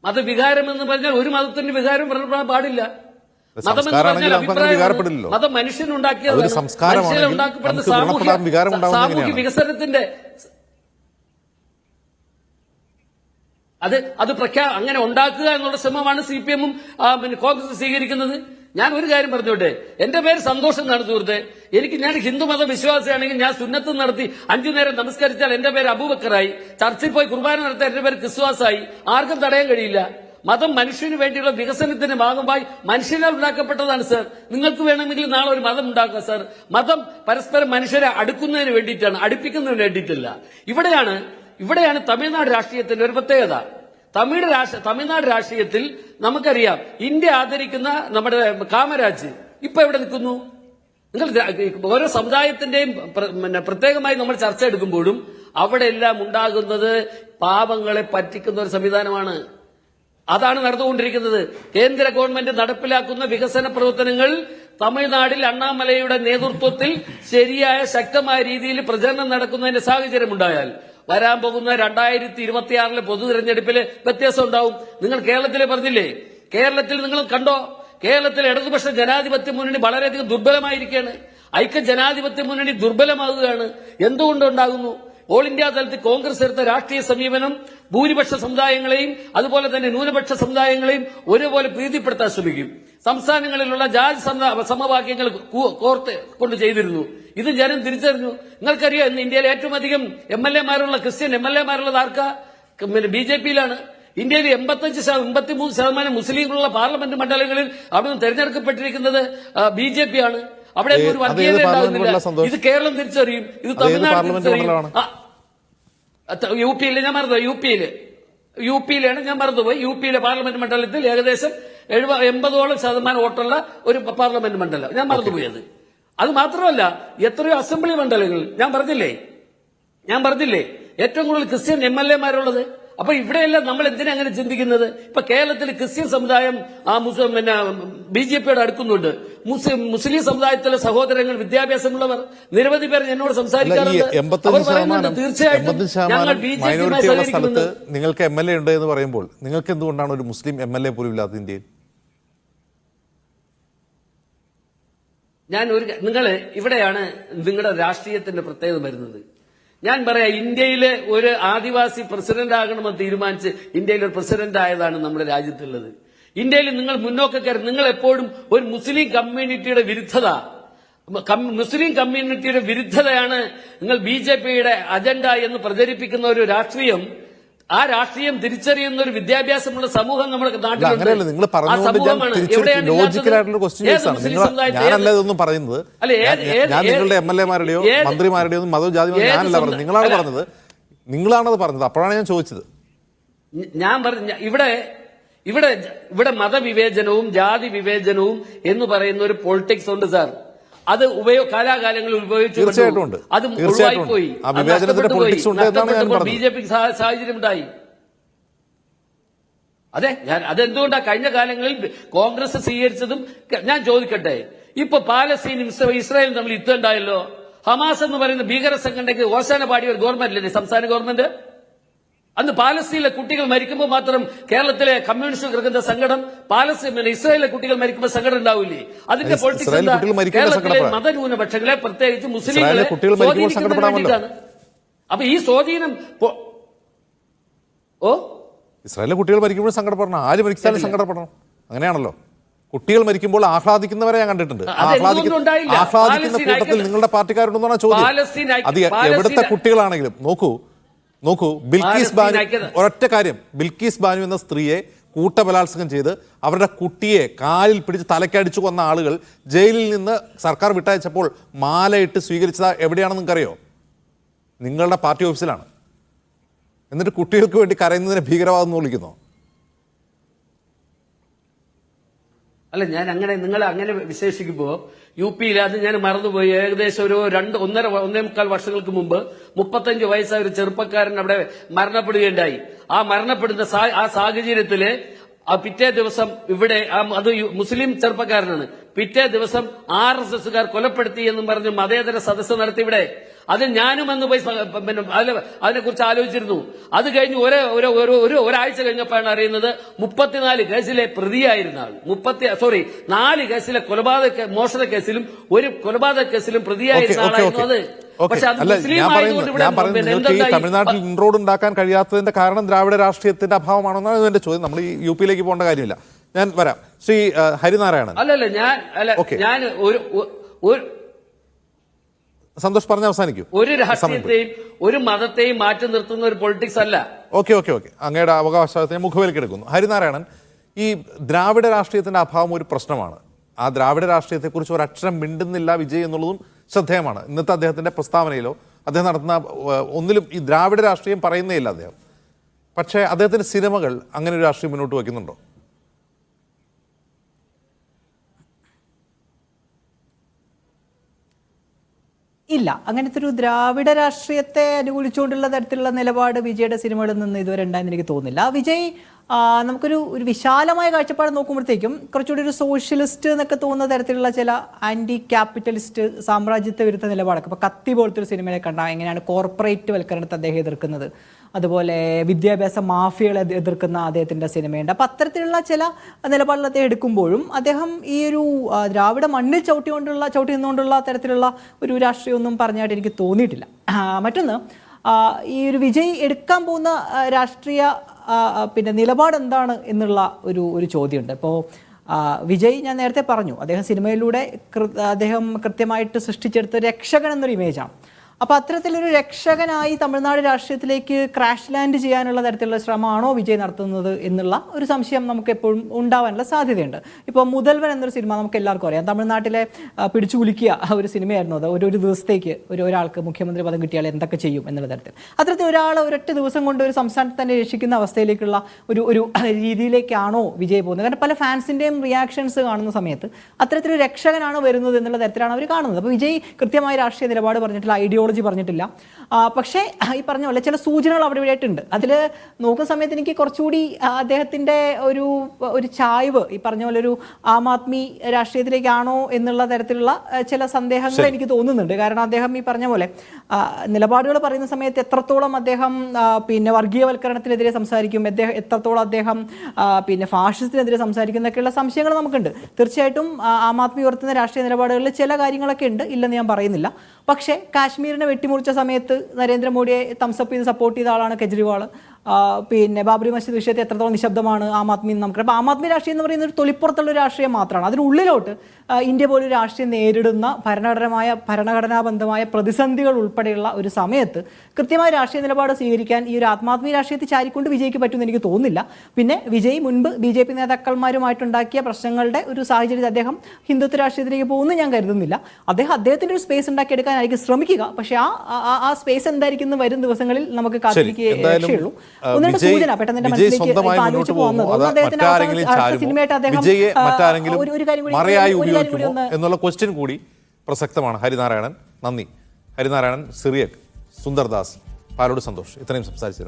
മതവികാരം എന്ന് പറഞ്ഞാൽ ഒരു മതത്തിന്റെ വികാരം വ്രണപ്പെടാൻ പാടില്ല. മതം മനുഷ്യനുണ്ടാക്കിയതാണ്. മനുഷ്യനുണ്ടാക്കപ്പെടുന്ന സാമൂഹ്യ വികസനത്തിന്റെ അത് അങ്ങനെ ഉണ്ടാക്കുക എന്നുള്ള ശ്രമമാണ് CPM-ഉം കോൺഗ്രസ് സ്വീകരിക്കുന്നത്. ഞാൻ ഒരു കാര്യം പറഞ്ഞോട്ടെ, എന്റെ പേര് സന്തോഷം എന്നാണ് സുഹൃത്തെ. ഞാൻ ഹിന്ദുമത വിശ്വാസിയാണെങ്കിൽ ഞാൻ സുന്നത്ത് നടത്തി 5 നേരം നമസ്കരിച്ചാൽ എന്റെ പേര് അബൂബക്കറായി. ചർച്ചിൽ പോയി കുർബാന നടത്താൻ എന്റെ പേര് ക്രിസ്തുവാസായി. ആർക്കും തടയാൻ കഴിയില്ല. മതം മനുഷ്യന് വേണ്ടിയുള്ള വികസനത്തിന്റെ ഭാഗമായി മനുഷ്യനാൽ ഉണ്ടാക്കപ്പെട്ടതാണ് സർ. നിങ്ങൾക്ക് വേണമെങ്കിൽ നാളെ ഒരു മതം ഉണ്ടാക്കുക സർ. മതം പരസ്പരം മനുഷ്യരെ അടുക്കുന്നതിന് വേണ്ടിയിട്ടാണ്, അടുപ്പിക്കുന്നതിന് വേണ്ടിയിട്ടല്ല. ഇവിടെയാണ് തമിഴ്നാട് രാഷ്ട്രീയത്തിന്റെ ഒരു പ്രത്യേകത. തമിഴ്നാട് രാഷ്ട്രീയത്തിൽ നമുക്കറിയാം, ഇന്ത്യ ആദരിക്കുന്ന നമ്മുടെ കാമരാജ് ഇപ്പൊ എവിടെ നിൽക്കുന്നു? നിങ്ങൾ ഓരോ സമുദായത്തിന്റെയും പ്രത്യേകമായി നമ്മൾ ചർച്ച എടുക്കുമ്പോഴും അവിടെ എല്ലാം ഉണ്ടാകുന്നത് പാവങ്ങളെ പറ്റിക്കുന്ന ഒരു സംവിധാനമാണ്. അതാണ് നടന്നുകൊണ്ടിരിക്കുന്നത്. കേന്ദ്ര ഗവൺമെന്റ് നടപ്പിലാക്കുന്ന വികസന പ്രവർത്തനങ്ങൾ തമിഴ്നാട്ടിൽ അണ്ണാമലയുടെ നേതൃത്വത്തിൽ ശരിയായ ശക്തമായ രീതിയിൽ പ്രചരണം നടക്കുന്നതിന്റെ സാഹചര്യമുണ്ടായാൽ വരാൻ പോകുന്ന 2026 പൊതു തെരഞ്ഞെടുപ്പിൽ വ്യത്യാസം ഉണ്ടാവും. നിങ്ങൾ കേരളത്തിലെ പറഞ്ഞില്ലേ, കേരളത്തിൽ നിങ്ങൾ കണ്ടോ, കേരളത്തിൽ ഇടതുപക്ഷ ജനാധിപത്യ മുന്നണി വളരെയധികം ദുർബലമായിരിക്കുകയാണ്. ഐക്യ ജനാധിപത്യ മുന്നണി ദുർബലമാകുകയാണ്. എന്തുകൊണ്ടുണ്ടാകുന്നു? ഓൾ ഇന്ത്യ തലത്തിൽ കോൺഗ്രസ് എടുത്ത രാഷ്ട്രീയ സമീപനം ഭൂരിപക്ഷ സമുദായങ്ങളെയും അതുപോലെ തന്നെ ന്യൂനപക്ഷ സമുദായങ്ങളെയും ഒരുപോലെ പ്രീതിപ്പെടുത്താൻ ശ്രമിക്കും. സംസ്ഥാനങ്ങളിലുള്ള ജാതി സമവാക്യങ്ങൾ കോർത്ത് കൊണ്ട് ചെയ്തിരുന്നു. ഇത് ജനം തിരിച്ചറിഞ്ഞു. നിങ്ങൾക്കറിയാം, ഇന്ന് ഇന്ത്യയിലെ ഏറ്റവും അധികം MLA-മാരുള്ള ക്രിസ്ത്യൻ MLA-മാരുള്ളത് ആർക്കാ? BJP-യിലാണ്. ഇന്ത്യയിൽ 83% മുസ്ലിങ്ങളുള്ള പാർലമെന്റ് മണ്ഡലങ്ങളിൽ അവിടെ നിന്ന് തെരഞ്ഞെടുക്കപ്പെട്ടിരിക്കുന്നത് BJP ആണ്. അവിടെ ഒരു വർഗീയത ഉണ്ടാകുന്നില്ല. ഇത് കേരളം തിരിച്ചറിയും, ഇത് തമിഴ്നാട് തിരിച്ചറിയും. യുപിയിലെ ഞാൻ മറന്നു, യുപിയിലാണ് ഞാൻ മറന്നുപോയി. യുപിയിലെ പാർലമെന്റ് മണ്ഡലത്തിൽ ഏകദേശം 80% വോട്ടുള്ള ഒരു പാർലമെന്റ് മണ്ഡലം ഞാൻ മറന്നുപോയത്. അത് മാത്രമല്ല, എത്രയോ അസംബ്ലി മണ്ഡലങ്ങൾ ഞാൻ പറഞ്ഞില്ലേ ഏറ്റവും കൂടുതൽ ക്രിസ്ത്യൻ MLA-മാരുള്ളത്. അപ്പൊ ഇവിടെയെല്ലാം നമ്മൾ എന്തിനാ അങ്ങനെ ചിന്തിക്കുന്നത്? ഇപ്പൊ കേരളത്തിൽ ക്രിസ്ത്യൻ സമുദായം BJP-യോട് അടുക്കുന്നുണ്ട്. മുസ്ലിം സമുദായത്തിലെ സഹോദരങ്ങൾ, വിദ്യാഭ്യാസമുള്ളവർ നിരവധി പേർ എന്നോട് സംസാരിക്കാറുണ്ട്. അവർ പറയുന്നുണ്ട് തീർച്ചയായിട്ടും ഞങ്ങൾ BJP-യുമായി സഹകരിക്കുന്നുണ്ട്. നിങ്ങൾക്ക് MLA ഉണ്ട് എന്ന് പറയുമ്പോൾ നിങ്ങൾക്ക് എന്തുകൊണ്ടാണ് ഒരു മുസ്ലിം MLA പോലും ഇല്ലാത്ത ഇന്ത്യയിൽ? നിങ്ങള് ഇവിടെയാണ് നിങ്ങളുടെ രാഷ്ട്രീയത്തിന്റെ പ്രത്യേകത വരുന്നത്. ഞാൻ പറയാം, ഇന്ത്യയിലെ ഒരു ആദിവാസി പ്രസിഡന്റ് ആകണമെന്ന് തീരുമാനിച്ച് ഇന്ത്യയിൽ ഒരു പ്രസിഡന്റ് ആയതാണ് നമ്മുടെ രാജ്യത്തുള്ളത്. ഇന്ത്യയിൽ നിങ്ങൾ മുന്നോക്കക്കാർ, നിങ്ങൾ എപ്പോഴും ഒരു മുസ്ലിം കമ്മ്യൂണിറ്റിയുടെ വിരുദ്ധതയാണ് നിങ്ങൾ BJP-യുടെ അജണ്ട എന്ന് പ്രചരിപ്പിക്കുന്ന ഒരു രാഷ്ട്രീയം. ആ രാഷ്ട്രീയം തിരിച്ചറിയുന്ന ഒരു വിദ്യാഭ്യാസമുള്ള സമൂഹം നമ്മുടെ നാട്ടിലുണ്ട്. ഞാനല്ല പറയുന്നത്, ഞാൻ നിങ്ങളുടെ MLA-മാരുടെയോ മന്ത്രിമാരുടെയോ മതജാതിമാരുടെയോ ഞാനല്ല പറഞ്ഞത്, നിങ്ങളാണ് പറഞ്ഞത്. നിങ്ങളാണത് പറഞ്ഞത്, അപ്പോഴാണ് ഞാൻ ചോദിച്ചത്. ഞാൻ പറഞ്ഞ ഇവിടെ മതവിവേചനവും ജാതി വിവേചനവും എന്ന് പറയുന്ന ഒരു പൊളിറ്റിക്സ് ഉണ്ട് സാർ. അത് കാലാകാലങ്ങളിൽ ഉപയോഗിച്ചു, അത് ഒഴിവായിപ്പോയി. BJP സാഹചര്യം ഉണ്ടായി. അതെന്തുകൊണ്ടാണ് കഴിഞ്ഞ കാലങ്ങളിൽ കോൺഗ്രസ് സ്വീകരിച്ചതും ഞാൻ ചോദിക്കട്ടെ. ഇപ്പൊ പാലസ്തീനും ഇസ്രായേലും തമ്മിൽ യുദ്ധം ഉണ്ടായല്ലോ. ഹമാസ് എന്ന് പറയുന്ന ഭീകര സംഘടനയ്ക്ക് ഓശാന പാടിയ ഒരു ഗവൺമെന്റ്, സംസ്ഥാന ഗവൺമെന്റ്. അന്ന് പാലസ്തീനിലെ കുട്ടികൾ മരിക്കുമ്പോൾ മാത്രം കേരളത്തിലെ കമ്മ്യൂണിസ്റ്റ് കിടക്കുന്ന സങ്കടം, ഇസ്രായേലിലെ കുട്ടികൾ മരിക്കുമ്പോൾ സങ്കടം ഉണ്ടാവില്ലേ? അതിന്റെ പൊളിറ്റിക്സ് എന്താ? കേരളത്തിലെ മതന്യൂനപക്ഷങ്ങളെ പ്രത്യേകിച്ച് മുസ്ലിങ്ങളെ സ്വാധീനിക്കുന്നതിന് വേണ്ടിയിട്ടാണ്. അപ്പൊ ഈ സ്വാധീനം ഇസ്രായേലിലെ കുട്ടികൾ മരിക്കുമ്പോൾ സങ്കടപ്പെടണം, ആര് മരിച്ചാലും സങ്കടപ്പെടണം, അങ്ങനെയാണല്ലോ. കുട്ടികൾ മരിക്കുമ്പോൾ ആഹ്ലാദിക്കുന്നവരെ ഞാൻ കണ്ടിട്ടുണ്ട്. ആഹ്ലാദിക്കുന്ന കൂട്ടത്തിൽ നിങ്ങളുടെ പാർട്ടിക്കാരുണ്ടെന്നാണ് ചോദ്യം. അത് എവിടുത്തെ കുട്ടികളാണെങ്കിലും നോക്കൂ, ബിൽക്കീസ് ബാനു, ഒരൊറ്റ കാര്യം, ബിൽക്കീസ് ബാനു എന്ന സ്ത്രീയെ കൂട്ടബലാത്സംഗം ചെയ്ത് അവരുടെ കുട്ടിയെ കാലിൽ പിടിച്ച് തലക്കടിച്ചു കൊന്ന ആളുകൾ ജയിലിൽ നിന്ന് സർക്കാർ വിട്ടയച്ചപ്പോൾ മാലയിട്ട് സ്വീകരിച്ചത് എവിടെയാണെന്ന് നിങ്ങൾക്കറിയോ? നിങ്ങളുടെ പാർട്ടി ഓഫീസിലാണ്. എന്നിട്ട് കുട്ടികൾക്ക് വേണ്ടി കരയുന്നതിനെ ഭീകരവാദം എന്ന് വിളിക്കുന്നോ? അല്ല, നിങ്ങൾ അങ്ങനെ വിശേഷിക്കുമ്പോ UP-യിൽ അത് ഞാൻ മറന്നുപോയി. ഏകദേശം ഒരു 1.5 വർഷങ്ങൾക്ക് മുമ്പ് 35 വയസ്സായ ഒരു ചെറുപ്പക്കാരൻ അവിടെ മരണപ്പെടുകയുണ്ടായി. ആ മരണപ്പെടുന്ന ആ സാഹചര്യത്തില് പിറ്റേ ദിവസം ഇവിടെ അത് മുസ്ലിം ചെറുപ്പക്കാരനാണ്. പിറ്റേ ദിവസം RSS-കാർ കൊലപ്പെടുത്തി എന്നും പറഞ്ഞ് മതേതര സദസ്സ് നടത്തി ഇവിടെ. അത് ഞാനും അന്ന് പോയി അതിനെക്കുറിച്ച് ആലോചിച്ചിരുന്നു. അത് കഴിഞ്ഞ് ഒരാഴ്ച കഴിഞ്ഞപ്പോഴാണ് അറിയുന്നത് 34 കേസിലെ പ്രതിയായിരുന്ന ആൾ, 4 കേസിലെ മോഷണ കേസിലും ഒരു കൊലപാതക കേസിലും പ്രതിയായിരുന്ന ആളായിരുന്നു അത്. പക്ഷെ അത് മുസ്ലിം ആയതുകൊണ്ട് ഇവിടെ തമിഴ്നാട്ടിൽ ഇൻറോഡ് ഉണ്ടാക്കാൻ കഴിയാത്തതിന്റെ കാരണം ദ്രാവിഡ രാഷ്ട്രീയത്തിന്റെ അഭാവമാണെന്നാണ് എന്റെ ചോദ്യം. നമ്മൾ ഈ UP-യിലേക്ക് പോകേണ്ട കാര്യമില്ല. ഞാൻ വരാം. ശ്രീ ഹരിനാരായണൻ. ഞാൻ സന്തോഷ് പറഞ്ഞ അവസാനിക്കൂ. ഒരു രാഷ്ട്രീയത്തെയും ഒരു മതത്തെയും മാറ്റി നിർത്തുന്ന ഒരു പൊളിറ്റിക്സ് അല്ല. ഓക്കെ. അങ്ങയുടെ അവകാശത്തെ മുഖവിലക്കെടുക്കുന്നു. ഹരിനാരായണൻ, ഈ ദ്രാവിഡ രാഷ്ട്രീയത്തിന്റെ അഭാവം ഒരു പ്രശ്നമാണ്. ആ ദ്രാവിഡ രാഷ്ട്രീയത്തെക്കുറിച്ച് ഒരക്ഷരം മിണ്ടുന്നില്ല വിജയ് എന്നുള്ളതും ശ്രദ്ധേയമാണ്. ഇന്നത്തെ അദ്ദേഹത്തിന്റെ പ്രസ്താവനയിലോ അദ്ദേഹം നടത്തുന്ന ഒന്നിലും ഈ ദ്രാവിഡ രാഷ്ട്രീയം പറയുന്നേയില്ല അദ്ദേഹം. പക്ഷേ അദ്ദേഹത്തിന്റെ സിനിമകൾ അങ്ങനെ ഒരു രാഷ്ട്രീയം മുന്നോട്ട് വയ്ക്കുന്നുണ്ടോ? ഇല്ല, അങ്ങനത്തെ ഒരു ദ്രാവിഡ രാഷ്ട്രീയത്തെ അനുകൂലിച്ചുകൊണ്ടുള്ള തരത്തിലുള്ള നിലപാട് വിജയുടെ സിനിമകളിൽ നിന്ന് ഇതുവരെ ഉണ്ടായെന്ന് എനിക്ക് തോന്നുന്നില്ല. വിജയ് നമുക്കൊരു വിശാലമായ കാഴ്ചപ്പാട് നോക്കുമ്പോഴത്തേക്കും കുറച്ചുകൂടി ഒരു സോഷ്യലിസ്റ്റ് എന്നൊക്കെ തോന്നുന്ന തരത്തിലുള്ള ചില ആന്റി ക്യാപിറ്റലിസ്റ്റ് സാമ്രാജ്യത്വ വിരുദ്ധ നിലപാടൊക്കെ. ഇപ്പോൾ കത്തി പോലത്തെ ഒരു സിനിമയെ കണ്ടാൽ എങ്ങനെയാണ് കോർപ്പറേറ്റ് വൽക്കരണത്തെ അദ്ദേഹം എതിർക്കുന്നത്, അതുപോലെ വിദ്യാഭ്യാസ മാഫിയകളെ എതിർക്കുന്ന അദ്ദേഹത്തിൻ്റെ സിനിമയുണ്ട്. അപ്പം അത്തരത്തിലുള്ള ചില നിലപാടുകൾ അദ്ദേഹം എടുക്കുമ്പോഴും അദ്ദേഹം ഈ ഒരു ദ്രാവിഡ മണ്ണിൽ ചവിട്ടി നിന്നുകൊണ്ടുള്ള തരത്തിലുള്ള ഒരു രാഷ്ട്രീയമൊന്നും പറഞ്ഞായിട്ട് എനിക്ക് തോന്നിയിട്ടില്ല. മറ്റൊന്ന്, ഈ ഒരു വിജയ് എടുക്കാൻ പോകുന്ന രാഷ്ട്രീയ നിലപാട് എന്താണ് എന്നുള്ള ഒരു ചോദ്യമുണ്ട്. ഇപ്പോൾ വിജയ്, ഞാൻ നേരത്തെ പറഞ്ഞു, അദ്ദേഹം സിനിമയിലൂടെ അദ്ദേഹം കൃത്യമായിട്ട് സൃഷ്ടിച്ചെടുത്ത രക്ഷകൻ എന്നൊരു ഇമേജാണ്. അപ്പോൾ അത്തരത്തിലൊരു രക്ഷകനായി തമിഴ്നാട് രാഷ്ട്രീയത്തിലേക്ക് ക്രാഷ് ലാൻഡ് ചെയ്യാനുള്ള തരത്തിലുള്ള ശ്രമമാണോ വിജയ് നടത്തുന്നത് എന്നുള്ള ഒരു സംശയം നമുക്ക് എപ്പോഴും ഉണ്ടാവാനുള്ള സാധ്യതയുണ്ട്. ഇപ്പോൾ മുതൽവൻ എന്നൊരു സിനിമ നമുക്ക് എല്ലാവർക്കും അറിയാം. തമിഴ്നാട്ടിലെ പിടിച്ചു കുലുക്കിയ ഒരു സിനിമയായിരുന്നു അത്. ഒരു ദിവസത്തേക്ക് ഒരാൾക്ക് മുഖ്യമന്ത്രി പദം കിട്ടിയാൽ എന്തൊക്കെ ചെയ്യും എന്നുള്ള തരത്തിൽ. അത്തരത്തിൽ ഒരാൾ ഒരൊറ്റ ദിവസം കൊണ്ട് ഒരു സംസ്ഥാനത്ത് തന്നെ രക്ഷിക്കുന്ന അവസ്ഥയിലേക്കുള്ള ഒരു രീതിയിലേക്കാണോ വിജയ് പോകുന്നത്? കാരണം പല ഫാൻസിൻ്റെയും റിയാക്ഷൻസ് കാണുന്ന സമയത്ത് അത്തരത്തിലൊരു രക്ഷകനാണ് വരുന്നത് എന്നുള്ള തരത്തിലാണ് അവർ കാണുന്നത്. അപ്പോൾ വിജയ് കൃത്യമായ രാഷ്ട്രീയ നിലപാട് പറഞ്ഞിട്ടില്ല, ഐഡിയോളജി പറഞ്ഞിട്ടില്ല. പക്ഷേ ഈ പറഞ്ഞ പോലെ ചില സൂചനകൾ അവിടെ ഇവിടെയായിട്ടുണ്ട്. അതിൽ നോക്കുന്ന സമയത്ത് എനിക്ക് കുറച്ചുകൂടി അദ്ദേഹത്തിൻ്റെ ഒരു ചായ്വ് ഈ പറഞ്ഞ പോലെ ഒരു ആം ആദ്മി രാഷ്ട്രീയത്തിലേക്കാണോ എന്നുള്ള തരത്തിലുള്ള ചില സന്ദേഹങ്ങൾ എനിക്ക് തോന്നുന്നുണ്ട്. കാരണം അദ്ദേഹം ഈ പറഞ്ഞ പോലെ നിലപാടുകൾ പറയുന്ന സമയത്ത് എത്രത്തോളം അദ്ദേഹം പിന്നെ വർഗീയവൽക്കരണത്തിനെതിരെ സംസാരിക്കും, എത്രത്തോളം അദ്ദേഹം പിന്നെ ഫാഷിസത്തിനെതിരെ സംസാരിക്കുന്നൊക്കെയുള്ള സംശയങ്ങൾ നമുക്കുണ്ട്. തീർച്ചയായിട്ടും ആം ആദ്മി ഉയർത്തുന്ന രാഷ്ട്രീയ നിലപാടുകളിൽ ചില കാര്യങ്ങളൊക്കെ ഉണ്ട്, ഇല്ലെന്ന് ഞാൻ പറയുന്നില്ല. പക്ഷേ കാശ്മീരിനെ വെട്ടിമുറിച്ച സമയത്ത് നരേന്ദ്രമോദിയെ തംസപ്പ് ചെയ്ത് സപ്പോർട്ട് ചെയ്ത ആളാണ് കെജ്രിവാൾ. പിന്നെ ബാബറി മസ്ജിദ് വിഷയത്തെ എത്രത്തോളം നിശബ്ദമാണ് ആം ആദ്മി എന്ന് നമുക്കറിയാം. അപ്പോൾ ആം ആദ്മി രാഷ്ട്രീയം എന്ന് പറയുന്നത് ഒരു തൊലിപ്പുറത്തുള്ള ഒരു രാഷ്ട്രീയം മാത്രമാണ്. അതിനുള്ളിലോട്ട് ഇന്ത്യ പോലൊരു രാഷ്ട്രീയം നേരിടുന്ന ഭരണഘടനാബന്ധമായ പ്രതിസന്ധികൾ ഉൾപ്പെടെയുള്ള ഒരു സമയത്ത് കൃത്യമായ രാഷ്ട്രീയ നിലപാട് സ്വീകരിക്കാൻ ഈ ഒരു ആത്മാത്മീയ രാഷ്ട്രീയത്തിൽ ചാരിക്കൊണ്ട് വിജയ്ക്ക് പറ്റുമെന്ന് എനിക്ക് തോന്നുന്നില്ല. പിന്നെ വിജയ് മുൻപ് BJP നേതാക്കന്മാരുമായിട്ടുണ്ടാക്കിയ പ്രശ്നങ്ങളുടെ ഒരു സാഹചര്യത്തിൽ അദ്ദേഹം ഹിന്ദുത്വ രാഷ്ട്രീയത്തിലേക്ക് പോകുമെന്ന് ഞാൻ കരുതുന്നില്ല. അദ്ദേഹത്തിൻ്റെ ഒരു സ്പേസ് ഉണ്ടാക്കിയെടുക്കാനായിരിക്കും ശ്രമിക്കുക. പക്ഷേ ആ സ്പേസ് എന്തായിരിക്കും എന്ന് വരും ദിവസങ്ങളിൽ നമുക്ക് കാത്തിരിക്കുകയുള്ളൂ. ഒന്നിന്റെ സൂചന പെട്ടെന്ന് എന്റെ മനസ്സിലേക്ക് ആലോചിച്ച് പോകുന്നത് സിനിമയായിട്ട് അദ്ദേഹം ഒരു കാര്യം കൂടി എന്നുള്ള ക്വസ്റ്റ്യൻ കൂടി പ്രസക്തമാണ്. ഹരിനാരായണൻ, നന്ദി. ഹരിനാരായണൻ, സിറിയക്, സുന്ദർദാസ്, പാലോട് സന്തോഷ്, ഇത്രയും സംസാരിച്ചത്.